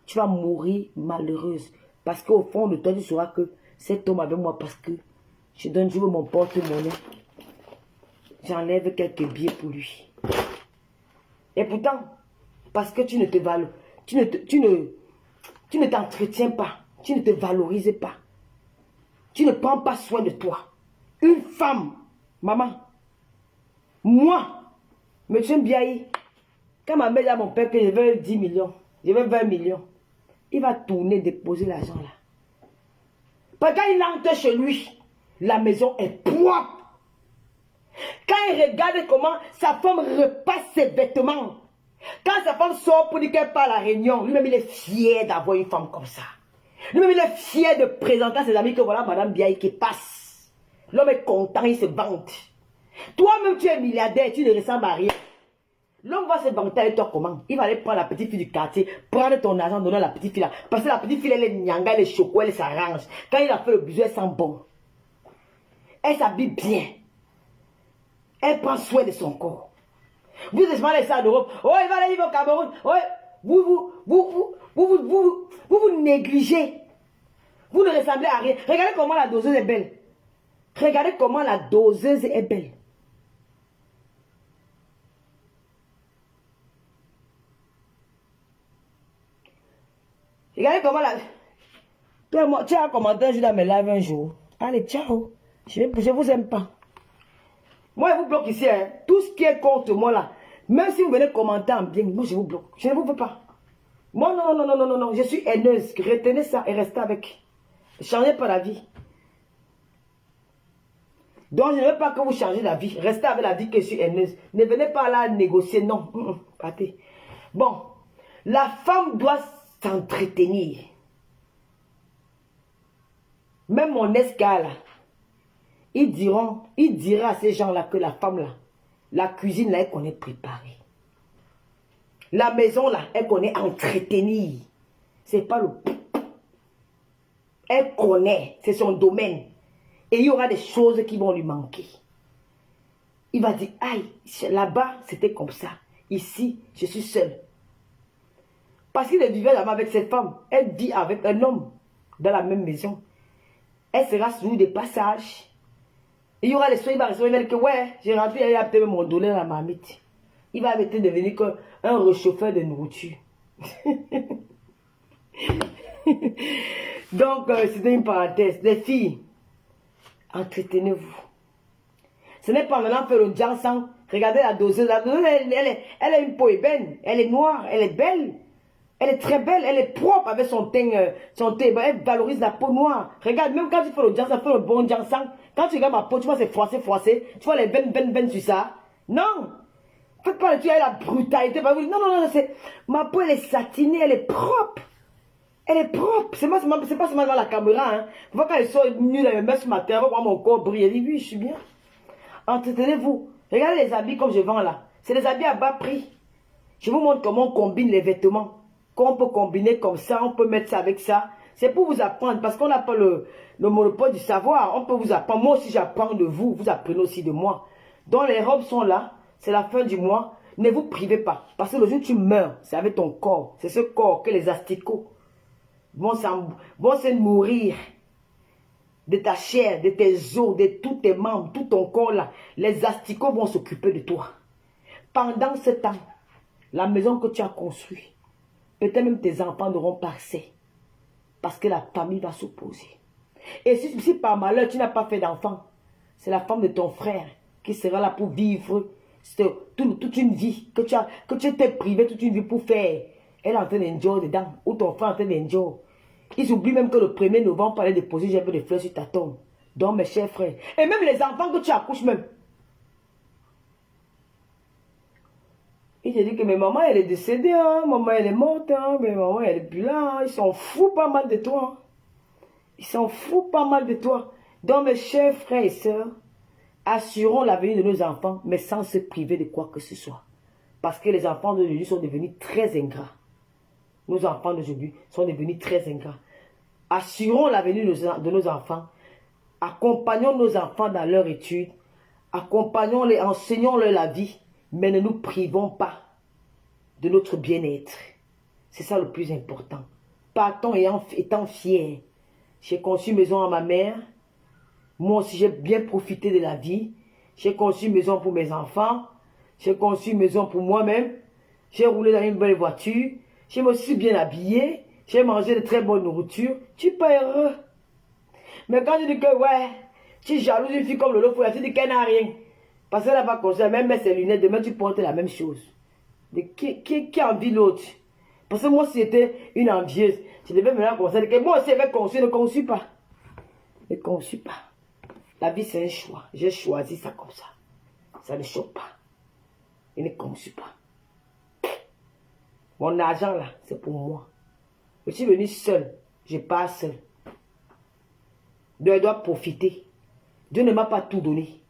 Tu vas mourir malheureuse. Parce qu'au fond de toi, tu sauras que cet homme avec moi, parce que je donne toujours mon porte-monnaie. J'enlève quelques billets pour lui. Et pourtant, parce que tu ne te valorises, tu ne t'entretiens pas, tu ne te valorises pas. Tu ne prends pas soin de toi. Une femme, maman, moi, monsieur Mbiaï, quand ma mère dit à mon père que je veux 10 millions, je veux 20 millions, il va tourner, déposer l'argent là. Parce qu'il entre chez lui, La maison est propre. Quand il regarde comment sa femme repasse ses vêtements, quand sa femme sort pour dire qu'elle part à la réunion, lui-même il est fier d'avoir une femme comme ça. Lui-même il est fier de présenter à ses amis que voilà Madame Biaye qui passe. L'homme est content, il se vante. Toi-même tu es milliardaire, tu ne ressembles à rien. L'homme va se vanter avec toi comment? Il va aller prendre la petite fille du quartier, prendre ton argent, donner à la petite fille là. Parce que la petite fille elle est nyanga, elle est choco, elle s'arrange. Quand il a fait le bisou, elle sent bon. Elle s'habille bien. Elle prend soin de son corps. Vous demandez ça d'Europe. Oh, il va aller vivre au Cameroun. Oh, vous négligez. Vous ne ressemblez à rien. Regardez comment la doseuse est belle. Regardez comment la doseuse est belle. Regardez comment la... Tu as commenté un jour dans mes lives un jour. Allez, ciao. Je vous aime pas. Moi, je vous bloque ici. Hein. Tout ce qui est contre moi là. Même si vous venez commenter en bien, moi je vous bloque. Je ne vous veux pas. Moi, non. Je suis haineuse. Retenez ça et restez avec. Ne changez pas la vie. Donc, je ne veux pas que vous changez la vie. Restez avec la vie que je suis haineuse. Ne venez pas là négocier. Non. Partez. Bon. La femme doit s'entretenir. Même mon escale là. Il dira à ces gens-là que la femme là, la cuisine là, elle connaît préparer. La maison là, elle connaît entretenir. C'est pas le... Elle connaît, c'est son domaine. Et il y aura des choses qui vont lui manquer. Il va dire, aïe, là-bas, c'était comme ça. Ici, je suis seule. Parce qu'il vivait là-bas avec cette femme. Elle vit avec un homme dans la même maison. Elle sera sous des passages. Il y aura des soins, il va recevoir, il va dire que ouais, j'ai rempli, il a peut-être mon donné la marmite. Il va peut-être devenir comme un réchauffeur de nourriture. Donc, c'était une parenthèse. Les filles, entretenez-vous. Ce n'est pas maintenant faire le jansan. Regardez la doseuse. La doseuse, elle a une peau ébène. Elle est noire, elle est belle. Elle est très belle, elle est propre avec son teint. Elle valorise la peau noire. Regarde, même quand tu fais le jansan, fais le bon jansan. Quand tu regardes ma peau, tu vois c'est froissé. Tu vois les veines sur ça. Non. Faites pas le truc avec la brutalité. Non, ma peau, elle est satinée, elle est propre. Elle est propre. C'est pas seulement la caméra. Hein. Quand elle sort nue, elle me met sur ma terre, voir mon corps briller. Elle dit oui, je suis bien. Entretenez-vous. Regardez les habits comme je vends là. C'est des habits à bas prix. Je vous montre comment on combine les vêtements. Qu'on peut combiner comme ça, on peut mettre ça avec ça. C'est pour vous apprendre, parce qu'on n'a pas le monopole du savoir. On peut vous apprendre. Moi aussi, j'apprends de vous. Vous apprenez aussi de moi. Donc, les robes sont là. C'est la fin du mois. Ne vous privez pas. Parce que le jour où tu meurs, c'est avec ton corps. C'est ce corps que les asticots vont se nourrir de ta chair, de tes os, de tous tes membres, tout ton corps là. Les asticots vont s'occuper de toi. Pendant ce temps, la maison que tu as construite, peut-être même tes enfants n'auront pas accès. Parce que la famille va s'opposer. Et si par malheur tu n'as pas fait d'enfant, c'est la femme de ton frère qui sera là pour vivre toute une vie que tu t'es privé toute une vie pour faire. Elle est en train d'enjoy dedans. Ou ton frère est en train d'enjoy. Ils oublient même que le 1er novembre, fallait déposer j'ai des fleurs sur ta tombe. Donc mes chers frères. Et même les enfants que tu accouches même. Il te dit que mais maman elle est décédée, hein? Maman elle est morte, hein? Mais maman elle est plus là, hein? Ils s'en foutent pas mal de toi. Hein? Ils s'en foutent pas mal de toi. Donc mes chers frères et sœurs, assurons l'avenir de nos enfants, mais sans se priver de quoi que ce soit. Parce que les enfants d'aujourd'hui sont devenus très ingrats. Nos enfants d'aujourd'hui sont devenus très ingrats. Assurons l'avenir de nos enfants. Accompagnons nos enfants dans leur étude. Accompagnons-les, enseignons-leur la vie. Mais ne nous privons pas de notre bien-être. C'est ça le plus important. Partons étant fiers. J'ai conçu maison à ma mère. Moi aussi, j'ai bien profité de la vie. J'ai conçu maison pour mes enfants. J'ai conçu maison pour moi-même. J'ai roulé dans une belle voiture. Je me suis bien habillé. J'ai mangé de très bonne nourriture. Tu es pas heureux. Mais quand tu dis que, ouais, tu jalouses une fille comme Lolo Fouya, tu dis qu'elle n'a rien. Parce qu'elle n'a pas conscience, même met ses lunettes, demain tu portes la même chose. Qui envie l'autre? Parce que moi, si j'étais une envieuse, je devais me la conseiller que moi aussi, avec conçu, ne conçu pas. Ne conçu pas. La vie, c'est un choix. J'ai choisi ça comme ça. Ça ne choque pas. Il ne conçu pas. Mon argent, là, c'est pour moi. Je suis venu seul. Je pars seul. Dieu doit profiter. Dieu ne m'a pas tout donné.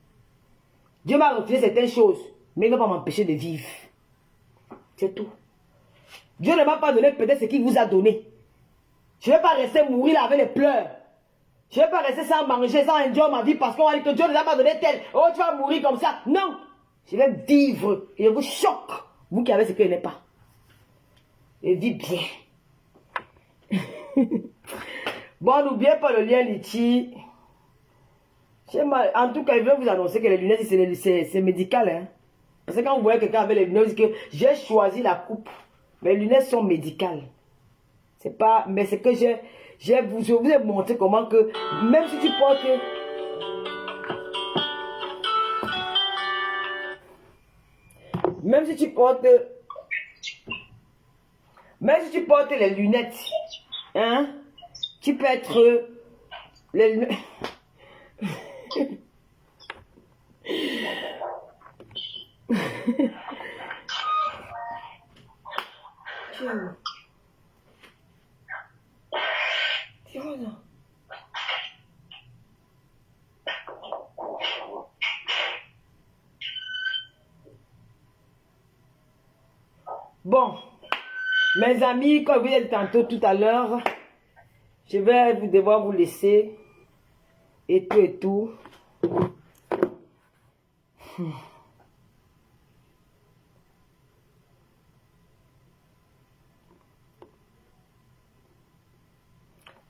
Dieu m'a refusé certaines choses, mais il ne va pas m'empêcher de vivre. C'est tout. Dieu ne m'a pas donné peut-être ce qu'il vous a donné. Je ne vais pas rester mourir là avec les pleurs. Je ne vais pas rester sans manger, sans enjoy ma vie parce qu'on va dire que Dieu ne t'a pas donné tel. Oh, tu vas mourir comme ça. Non. Je vais vivre. Et je vous choque. Vous qui avez ce qu'il n'est pas. Et vis bien. Bon, n'oubliez pas le lien Litchi. En tout cas, je vais vous annoncer que les lunettes, c'est médical. Hein? Parce que quand vous voyez quelqu'un avec les lunettes, vous dites que j'ai choisi la coupe. Mes lunettes sont médicales. C'est pas... Mais c'est que je vous ai montré comment que... Même si tu portes... Même si tu portes... Même si tu portes les lunettes, hein, tu peux être... Les lunettes... Bon, mes amis, comme vous êtes tantôt tout à l'heure, je vais devoir vous laisser et tout et tout.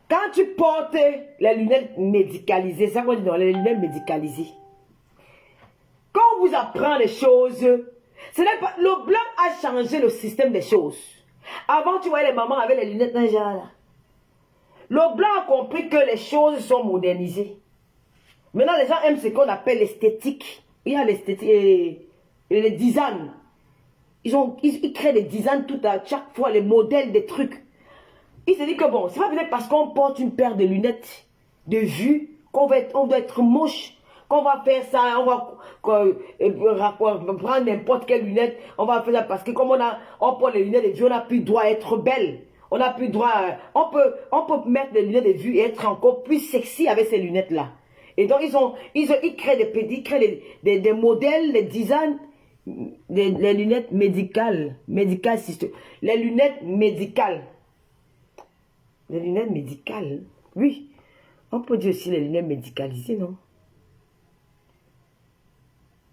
Quand tu portes les lunettes médicalisées, ça qu'on dit dans les lunettes médicalisées, quand on vous apprend les choses, ce n'est pas, le blanc a changé le système des choses. Avant, tu voyais les mamans avec les lunettes d'un genre là. Le blanc a compris que les choses sont modernisées. Maintenant, les gens aiment ce qu'on appelle l'esthétique. Il y a l'esthétique et les designs. Ils créent des designs tout à chaque fois, les modèles des trucs. Il se dit que bon, c'est pas peut-être parce qu'on porte une paire de lunettes de vue qu'on doit être moche, qu'on va faire ça, on va prendre n'importe quelle lunette, on va faire ça parce que comme on porte les lunettes de vue, on n'a plus droit à être belle. On n'a plus droit à, on peut mettre des lunettes de vue et être encore plus sexy avec ces lunettes-là. Et donc ils créent des modèles, des designs, les lunettes médicales, les lunettes médicales. Les lunettes médicales, oui. On peut dire aussi les lunettes médicalisées, non?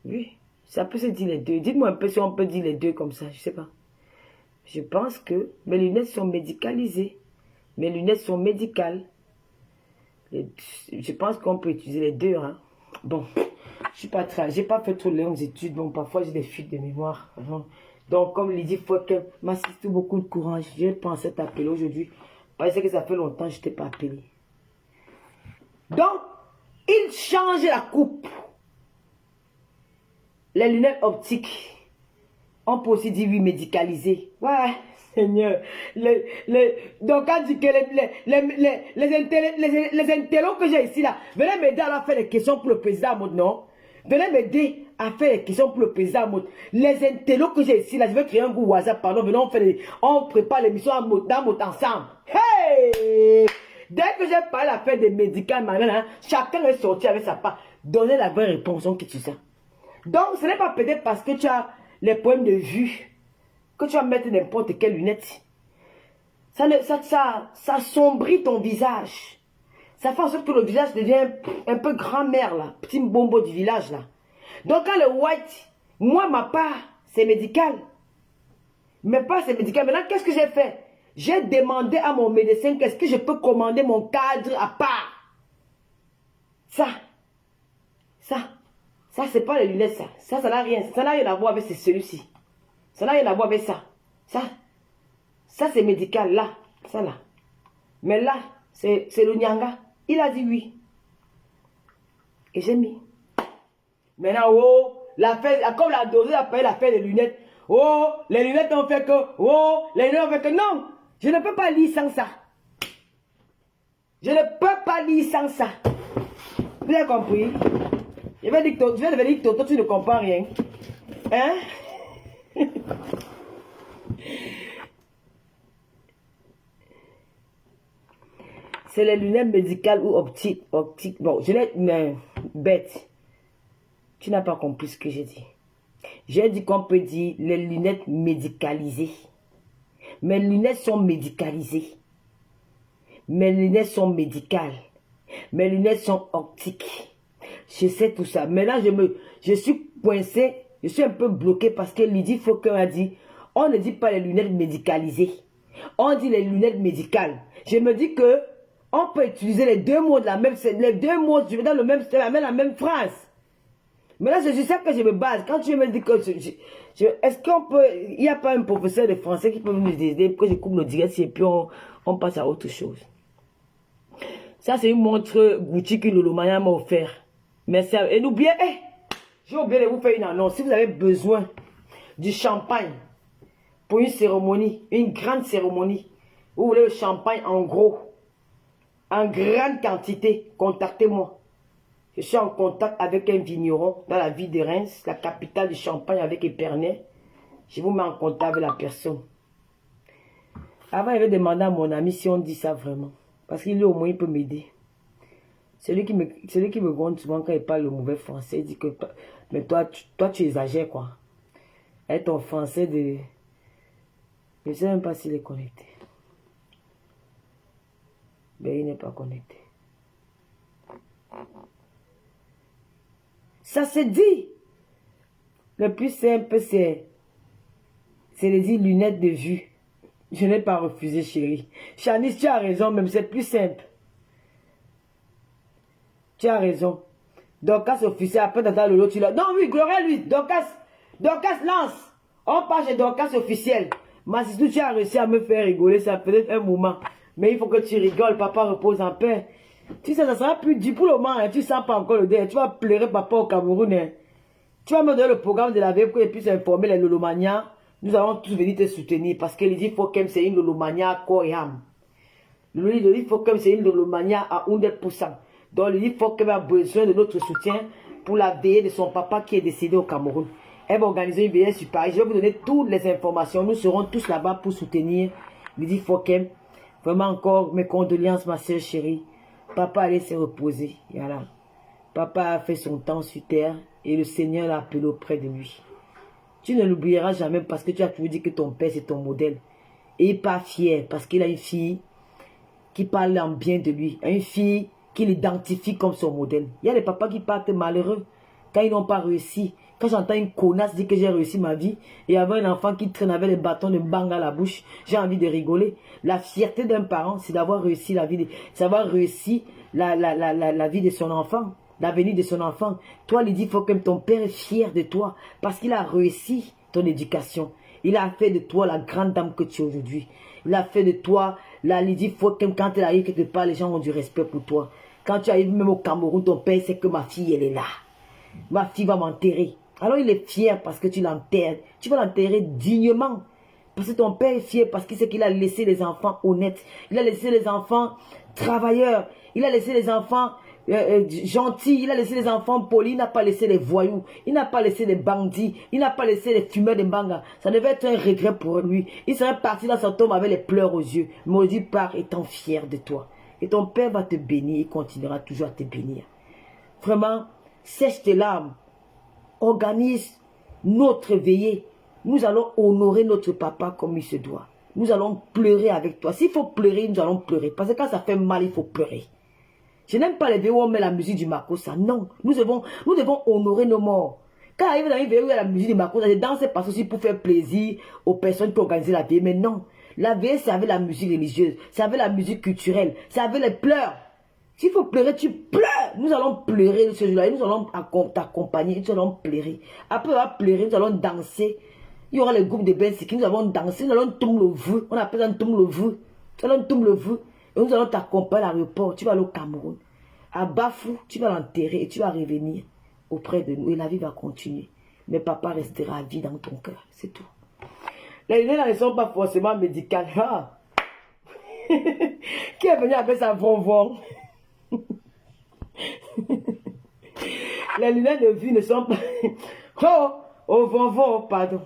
Oui, ça peut se dire les deux. Dites-moi un peu si on peut dire les deux comme ça, je sais pas. Je pense que mes lunettes sont médicalisées. Mes lunettes sont médicales. Je pense qu'on peut utiliser les deux, hein. Bon, j'ai pas fait trop longues études, donc parfois j'ai des fuites de mémoire. Donc, comme Lydie, il faut qu'elle m'assiste beaucoup de courage. Je pensais t'appeler aujourd'hui. Parce que ça fait longtemps que je ne t'ai pas appelé. Donc, il change la coupe. Les lunettes optiques. On peut aussi dire oui, médicalisées. Ouais, Seigneur. Donc, quand dit que les intellos que j'ai ici, là, venez m'aider à faire des questions pour le président Amoud, non? Venez m'aider à faire des questions pour le président Amoud. Les intellos que j'ai ici, là, je vais créer un groupe WhatsApp, pardon, venez, on prépare l'émission Amoud ensemble. Hey! Dès que j'ai parlé de la fête des médicaments, hein, chacun est sorti avec sa part. Donnez la vraie réponse, on quitte ça. Donc, ce n'est pas peut-être parce que tu as les problèmes de vue que tu vas mettre n'importe quelle lunette. Ça assombrit ton visage. Ça fait en sorte que le visage devient un peu grand-mère, là. Petit bombo du village, là. Donc, quand le white, moi, ma part, c'est médical. Mais pas c'est médical. Maintenant, qu'est-ce que j'ai fait? J'ai demandé à mon médecin qu'est-ce que je peux commander mon cadre à part. Ça, c'est pas les lunettes, ça. Ça n'a rien à voir avec celui-ci. Ça n'a rien à voir avec ça. Ça c'est médical, là. Ça, là. Mais là, c'est le Nyanga. Il a dit oui. Et j'ai mis. Maintenant, oh, comme la dosée a payé l'affaire des lunettes. Oh, les lunettes ont fait que. Oh, les lunettes ont fait que. Non, je ne peux pas lire sans ça. Je ne peux pas lire sans ça. bien compris. Je vais dire que Toto, tu ne comprends rien. Hein? C'est les lunettes médicales ou optiques. Bon, je l'ai... Mais bête. Tu n'as pas compris ce que j'ai dit. J'ai dit qu'on peut dire les lunettes médicalisées. Mes lunettes sont médicalisées. Mes lunettes sont médicales. Mes lunettes sont optiques. Je sais tout ça. Maintenant, je suis coincé. Je suis un peu bloqué parce que Lydie Fauquin a dit, on ne dit pas les lunettes médicalisées. On dit les lunettes médicales. Je me dis que on peut utiliser les deux mots de la même, les deux mots dans le même, la même phrase. Mais là, c'est sur ça que je me base. Quand tu me dis que est-ce qu'on peut, il n'y a pas un professeur de français qui peut nous aider que je coupe le direct et puis on passe à autre chose. Ça, c'est une montre Gucci que Lolomania m'a offert. Merci. Et n'oubliez, j'ai oublié de vous faire une annonce. Si vous avez besoin du champagne pour une cérémonie, une grande cérémonie, vous voulez le champagne en gros, en grande quantité, contactez-moi. Je suis en contact avec un vigneron dans la ville de Reims, la capitale du champagne avec Épernay. Je vous mets en contact avec la personne. Avant, il avait demandé à mon ami si on dit ça vraiment. Parce qu'il au moins, il peut m'aider. Celui qui me gronde souvent quand il parle le mauvais français, il dit que... Mais toi, tu exagères, quoi. Et ton français de... Je ne sais même pas s'il est connecté. Mais il n'est pas connecté. Ça se dit. Le plus simple, c'est les lunettes de vue. Je n'ai pas refusé, chérie. Chanice, tu as raison, même c'est plus simple. Tu as raison. Dorcas officiel, après dans le lot, tu l'as. Non, oui, Gloria, lui. Dorcas lance. On passe chez Dorcas officiel. Mais si tu as réussi à me faire rigoler, ça peut être un moment. Mais il faut que tu rigoles, papa repose en paix. Tu sais, ça sera plus dur pour le moment. Hein. Tu ne sens pas encore le dé. Tu vas pleurer papa au Cameroun. Hein. Tu vas me donner le programme de la veille pour que je puisse informer les Lolomanias. Nous allons tous venir te soutenir parce que Lydie Fauquem, c'est une Lolomania corps et âme. Lydie Fauquem, c'est une Lolomania à 100%. Donc Lydie Fauquem a besoin de notre soutien pour la veillée de son papa qui est décédé au Cameroun. Elle va organiser une veillée sur Paris. Je vais vous donner toutes les informations. Nous serons tous là-bas pour soutenir Lydie Fauquem. Vraiment encore mes condoléances, ma soeur chérie. Papa allait se reposer. Voilà. Papa a fait son temps sur terre et le Seigneur l'a appelé auprès de lui. Tu ne l'oublieras jamais parce que tu as toujours dit que ton père c'est ton modèle. Et il n'est pas fier parce qu'il a une fille qui parle en bien de lui. Une fille qui l'identifie comme son modèle. Il y a des papas qui partent malheureux quand ils n'ont pas réussi. Quand j'entends une connasse dire que j'ai réussi ma vie et avoir un enfant qui traîne avec les bâtons de bang à la bouche, j'ai envie de rigoler. La fierté d'un parent, c'est d'avoir réussi la vie, c'est d'avoir réussi la vie de son enfant, l'avenir de son enfant. Toi, Lydie Fauquem, ton père est fier de toi parce qu'il a réussi ton éducation. Il a fait de toi la grande dame que tu es aujourd'hui. Il a fait de toi la Lydie Fauquem. Quand elle arrive quelque part, les gens ont du respect pour toi. Quand tu arrives même au Cameroun, ton père sait que ma fille, elle est là. Ma fille va m'enterrer. Alors il est fier parce que tu l'enterres. Tu vas l'enterrer dignement. Parce que ton père est fier parce qu'il sait qu'il a laissé les enfants honnêtes. Il a laissé les enfants travailleurs. Il a laissé les enfants gentils. Il a laissé les enfants polis. Il n'a pas laissé les voyous. Il n'a pas laissé les bandits. Il n'a pas laissé les fumeurs de banga. Ça devait être un regret pour lui. Il serait parti dans sa tombe avec les pleurs aux yeux. Maudit part étant fier de toi. Et ton père va te bénir. Il continuera toujours à te bénir. Vraiment, sèche tes larmes. Organise notre veillée. Nous allons honorer notre papa comme il se doit. Nous allons pleurer avec toi. S'il faut pleurer, nous allons pleurer. Parce que quand ça fait mal, il faut pleurer. Je n'aime pas les veillées où on met la musique du Makossa. Non, nous devons honorer nos morts. Quand arrive dans une veillée où il y a la musique du Makossa, je danse parce aussi pour faire plaisir aux personnes qui organisent la veillée. Mais non, la veillée, c'est avec la musique religieuse. C'est avec la musique culturelle. C'est avec les pleurs. S'il faut pleurer, tu pleures. Nous allons pleurer ce jour-là. Nous allons t'accompagner. Nous allons pleurer. Après avoir pleuré, nous allons danser. Il y aura le groupe de Bensiki. Nous allons danser. Nous allons tomber le vœu. On appelle ça tomber le vœu. Nous allons tomber le vœu. Et nous allons t'accompagner à l'aéroport. Tu vas aller au Cameroun. À Bafou, tu vas l'enterrer et tu vas revenir auprès de nous. Et la vie va continuer. Mais papa restera à vie dans ton cœur. C'est tout. Les lunettes ne sont pas forcément médicales. Ah. Qui est venu avec sa bonbon? Les lunettes de vue ne sont pas... Oh, bonbon, pardon.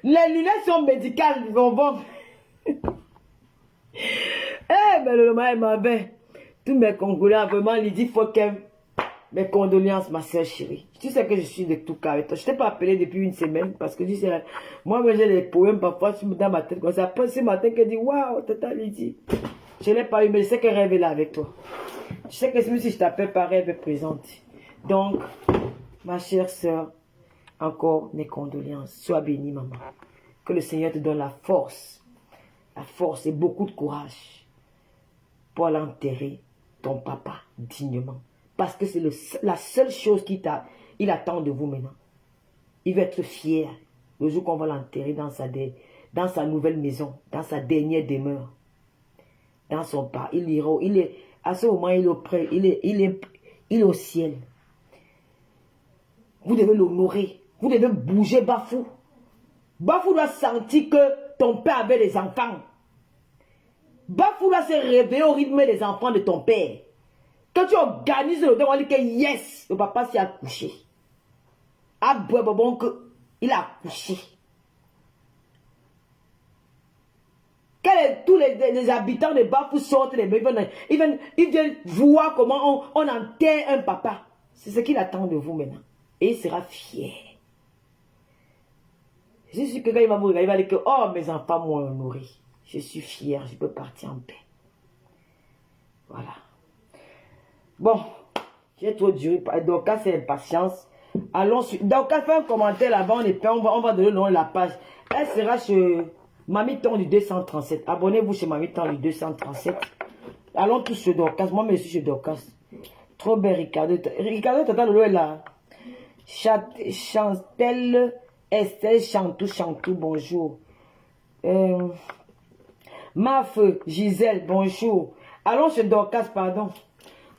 Les lunettes sont médicales, bonbon. Mais le moment est mauvais. Tous mes Congolais, vraiment, ils disent faut qu'elle... Mes condoléances, ma soeur chérie. Tu sais que je suis de tout cas avec toi. Je t'ai pas appelé depuis une semaine parce que tu sais, moi, j'ai des problèmes parfois dans ma tête. Comme ça, après ce matin, qu'elle dit waouh, tata Lydie. Je l'ai pas eu, mais je sais qu'elle rêve là avec toi. Je sais que même si je t'appelle par rêve présente. Donc, ma chère soeur, encore mes condoléances. Sois bénie, maman. Que le Seigneur te donne la force et beaucoup de courage pour aller enterrer ton papa dignement. Parce que c'est la seule chose il attend de vous maintenant. Il va être fier le jour qu'on va l'enterrer dans sa nouvelle maison, dans sa dernière demeure, dans son pas. À ce moment, il est auprès, il est au ciel. Vous devez l'honorer. Vous devez bouger Bafou. Bafou doit sentir que ton père avait des enfants. Bafou doit se réveiller au rythme des enfants de ton père. Quand tu organises le temps, on dit que yes, le papa s'est accouché. Ah, bon, il a accouché. Tous les habitants de Bafou sortent, ils viennent voir comment on enterre un papa. C'est ce qu'il attend de vous maintenant. Et il sera fier. Je suis que quand il va vous regarder, il va dire que, oh, mes enfants m'ont honoré. Je suis fier, je peux partir en paix. Voilà. Bon, j'ai trop duré. Donc, c'est impatience. Allons sur. Donc, fais un commentaire là-bas, on va donner le nom de la page. Elle sera chez Mamie Ton du 237. Abonnez-vous chez Mamie Ton du 237. Allons tous chez Dorcas. Moi, je suis chez Dorcas. Trop bien, Ricardo. Ricardo, t'entends le lot est là. Chantel, Estelle, Chantou, bonjour. Maf, Gisèle, bonjour. Allons chez Dorcas, pardon.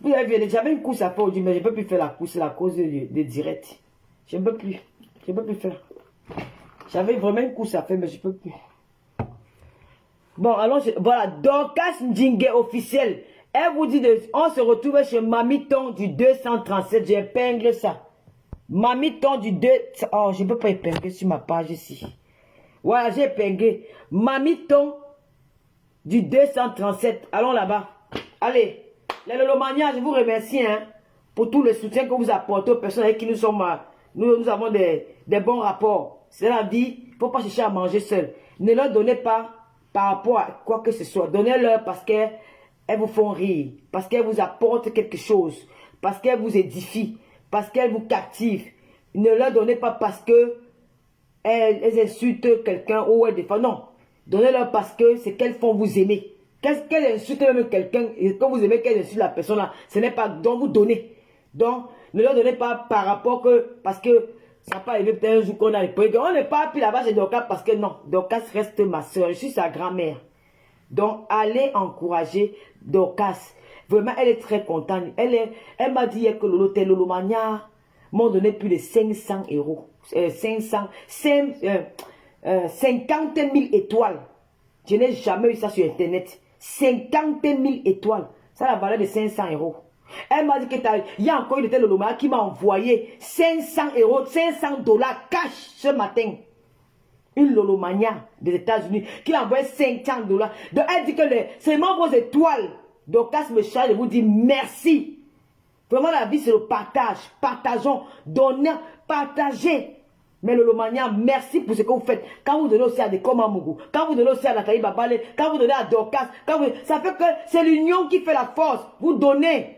Vous avez vu, j'avais une course à faire aujourd'hui, mais je ne peux plus faire la course, à cause des directs. Je ne peux plus. Je ne peux plus faire. J'avais vraiment une course à faire, mais je ne peux plus. Bon, allons, voilà, Dorcas Ndjingue officiel. Elle vous dit, on se retrouve chez Mamiton du 237. J'épingle ça. Mamiton du 2... Oh, je ne peux pas épingler sur ma page ici. Voilà, j'ai épinglé. Mamiton du 237. Allons là-bas. Allez. Les Lolomania, je vous remercie pour tout le soutien que vous apportez aux personnes avec qui nous sommes. Nous avons des bons rapports. C'est la vie. Il ne faut pas chercher à manger seul. Ne leur donnez pas par rapport à quoi que ce soit. Donnez-leur parce qu'elles vous font rire. Parce qu'elles vous apportent quelque chose. Parce qu'elles vous édifient. Parce qu'elles vous captivent. Ne leur donnez pas parce que elles insultent quelqu'un ou elles défendent. Non. Donnez-leur parce que c'est qu'elles font vous aimer. Qu'elle insulte même quelqu'un, et quand vous aimez qu'elle insulte la personne là, ce n'est pas dont vous donnez. Donc, ne leur donnez pas par rapport que, parce que ça n'a pas arrivé peut-être un jour qu'on a répondu. On n'est pas appris là-bas chez Dorcas parce que non, Dorcas reste ma soeur, je suis sa grand-mère. Donc, allez encourager Dorcas. Vraiment, elle est très contente. Elle m'a dit que l'hôtel Lolomania m'ont donné plus de 500 euros. 50 000 étoiles. Je n'ai jamais eu ça sur Internet. 50 000 étoiles. Ça a la valeur de 500 euros. Elle m'a dit qu'il y a encore une de Lolomania qui m'a envoyé 500 euros, 500 dollars cash ce matin. Une Lolomania des États-Unis qui a envoyé 500 dollars. Donc elle dit que c'est vraiment vos étoiles. Donc Cass me charge, je vous dis merci. Vraiment la vie c'est le partage. Partageons, donnons, partagez. Mais Lolomania, merci pour ce que vous faites. Quand vous donnez aussi à des Komamougou, quand vous donnez aussi à Nathalie Babale, quand vous donnez à Dorcas, ça fait que c'est l'union qui fait la force. Vous donnez.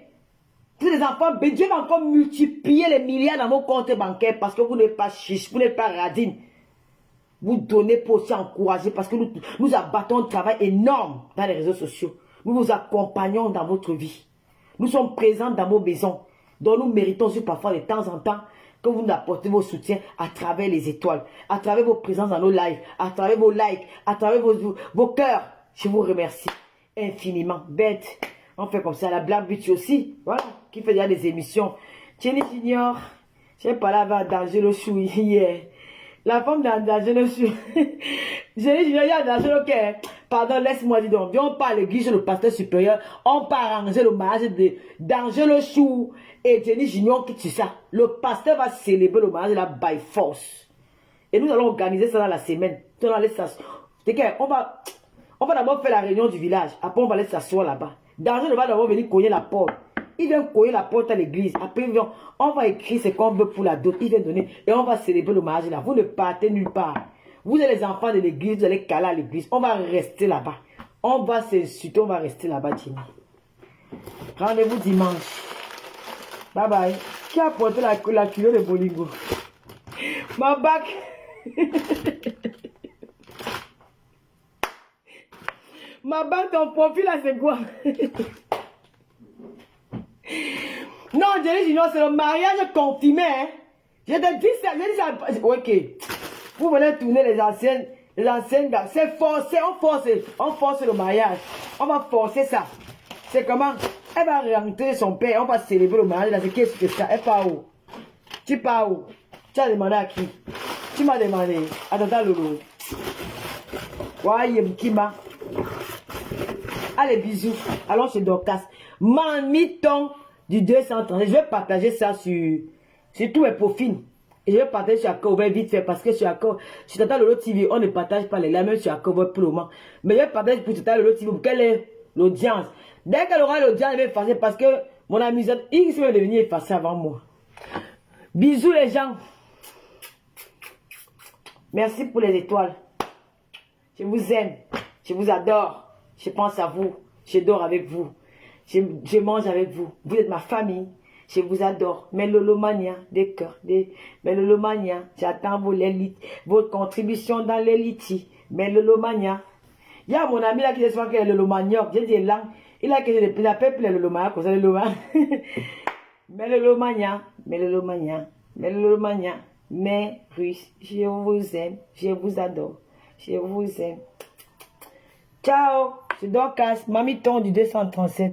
Tous les enfants, Dieu va encore multiplier les milliards dans vos comptes bancaires parce que vous n'êtes pas chiche, vous n'êtes pas radine. Vous donnez pour aussi encourager parce que nous abattons un travail énorme dans les réseaux sociaux. Nous vous accompagnons dans votre vie. Nous sommes présents dans vos maisons. Donc nous méritons aussi parfois de temps en temps que vous nous apportez vos soutiens à travers les étoiles, à travers vos présences dans nos lives, à travers vos likes, à travers vos cœurs. Je vous remercie infiniment. Bête, on fait comme ça. La Black Beach aussi, voilà, qui fait déjà des émissions. Jenny Junior, j'ai parlé avec D'Angelo Chou hier. La femme d'Angelo Chou. Jenny Junior, il y a D'Angelo qui est. Pardon, laisse-moi dire donc. Viens, on part à l'église, le pasteur supérieur. On part arranger le mariage d'Angelo Chou et Jenny Junior qui tue ça. Le pasteur va célébrer le mariage là by force. Et nous allons organiser ça dans la semaine. On va d'abord faire la réunion du village. Après, on va aller s'asseoir là-bas. D'Angelo va d'abord venir cogner la porte. Il vient cogner la porte à l'église. Après, on va écrire ce qu'on veut pour la dot. Il vient donner. Et on va célébrer le mariage là. Vous ne partez nulle part. Vous êtes les enfants de l'église. Vous allez caler à l'église. On va rester là-bas. On va s'insulter. On va rester là-bas, Jenny. Rendez-vous dimanche. Bye bye. Qui a porté la culotte de Bolingo? Ma bac. Ma bac, ton profil là, c'est quoi? Non, Jenny Junior, c'est le mariage confirmé. Hein? Je te dis ça, ok. Vous venez tourner les anciennes gars. C'est forcé, on force le mariage. On va forcer ça. C'est comment? Elle va rentrer son père, on va célébrer le mariage. Qu'est-ce que ça? Elle part où? Tu pars où? Tu as demandé à qui? Tu m'as demandé. Attends, Lolo. Ouais, Kima. Allez, bisous. Allons chez Dorcas. Mamiton du 230. Je vais partager ça sur tous mes profils. Et je vais partager sur Akover vite fait parce que sur Akover, sur Tata Lolo TV, on ne partage pas les liens, même sur Akover pour le moment. Mais je vais partager pour Tata Lolo TV pour quelle est l'audience. Dès qu'elle aura l'audience, elle va effacer parce que mon ami X va devenir effacé avant moi. Bisous les gens. Merci pour les étoiles. Je vous aime. Je vous adore. Je pense à vous. Je dors avec vous. Je mange avec vous. Vous êtes ma famille. Je vous adore. Mais Lolomania, des cœurs. Mais Lolomania, j'attends votre contribution dans les litis. Mais Lolomania. Il y a mon ami là qui dit souvent qu'il est Lolomaniac. J'ai dit là. Il a que je l'appelle plus Lolomaniac. Mais Lolomania. Mais Lolomania. Mais Lolomania. Mais Russe, je vous aime. Je vous adore. Je vous aime. Ciao. C'est Dorcas, Mamiton du 237.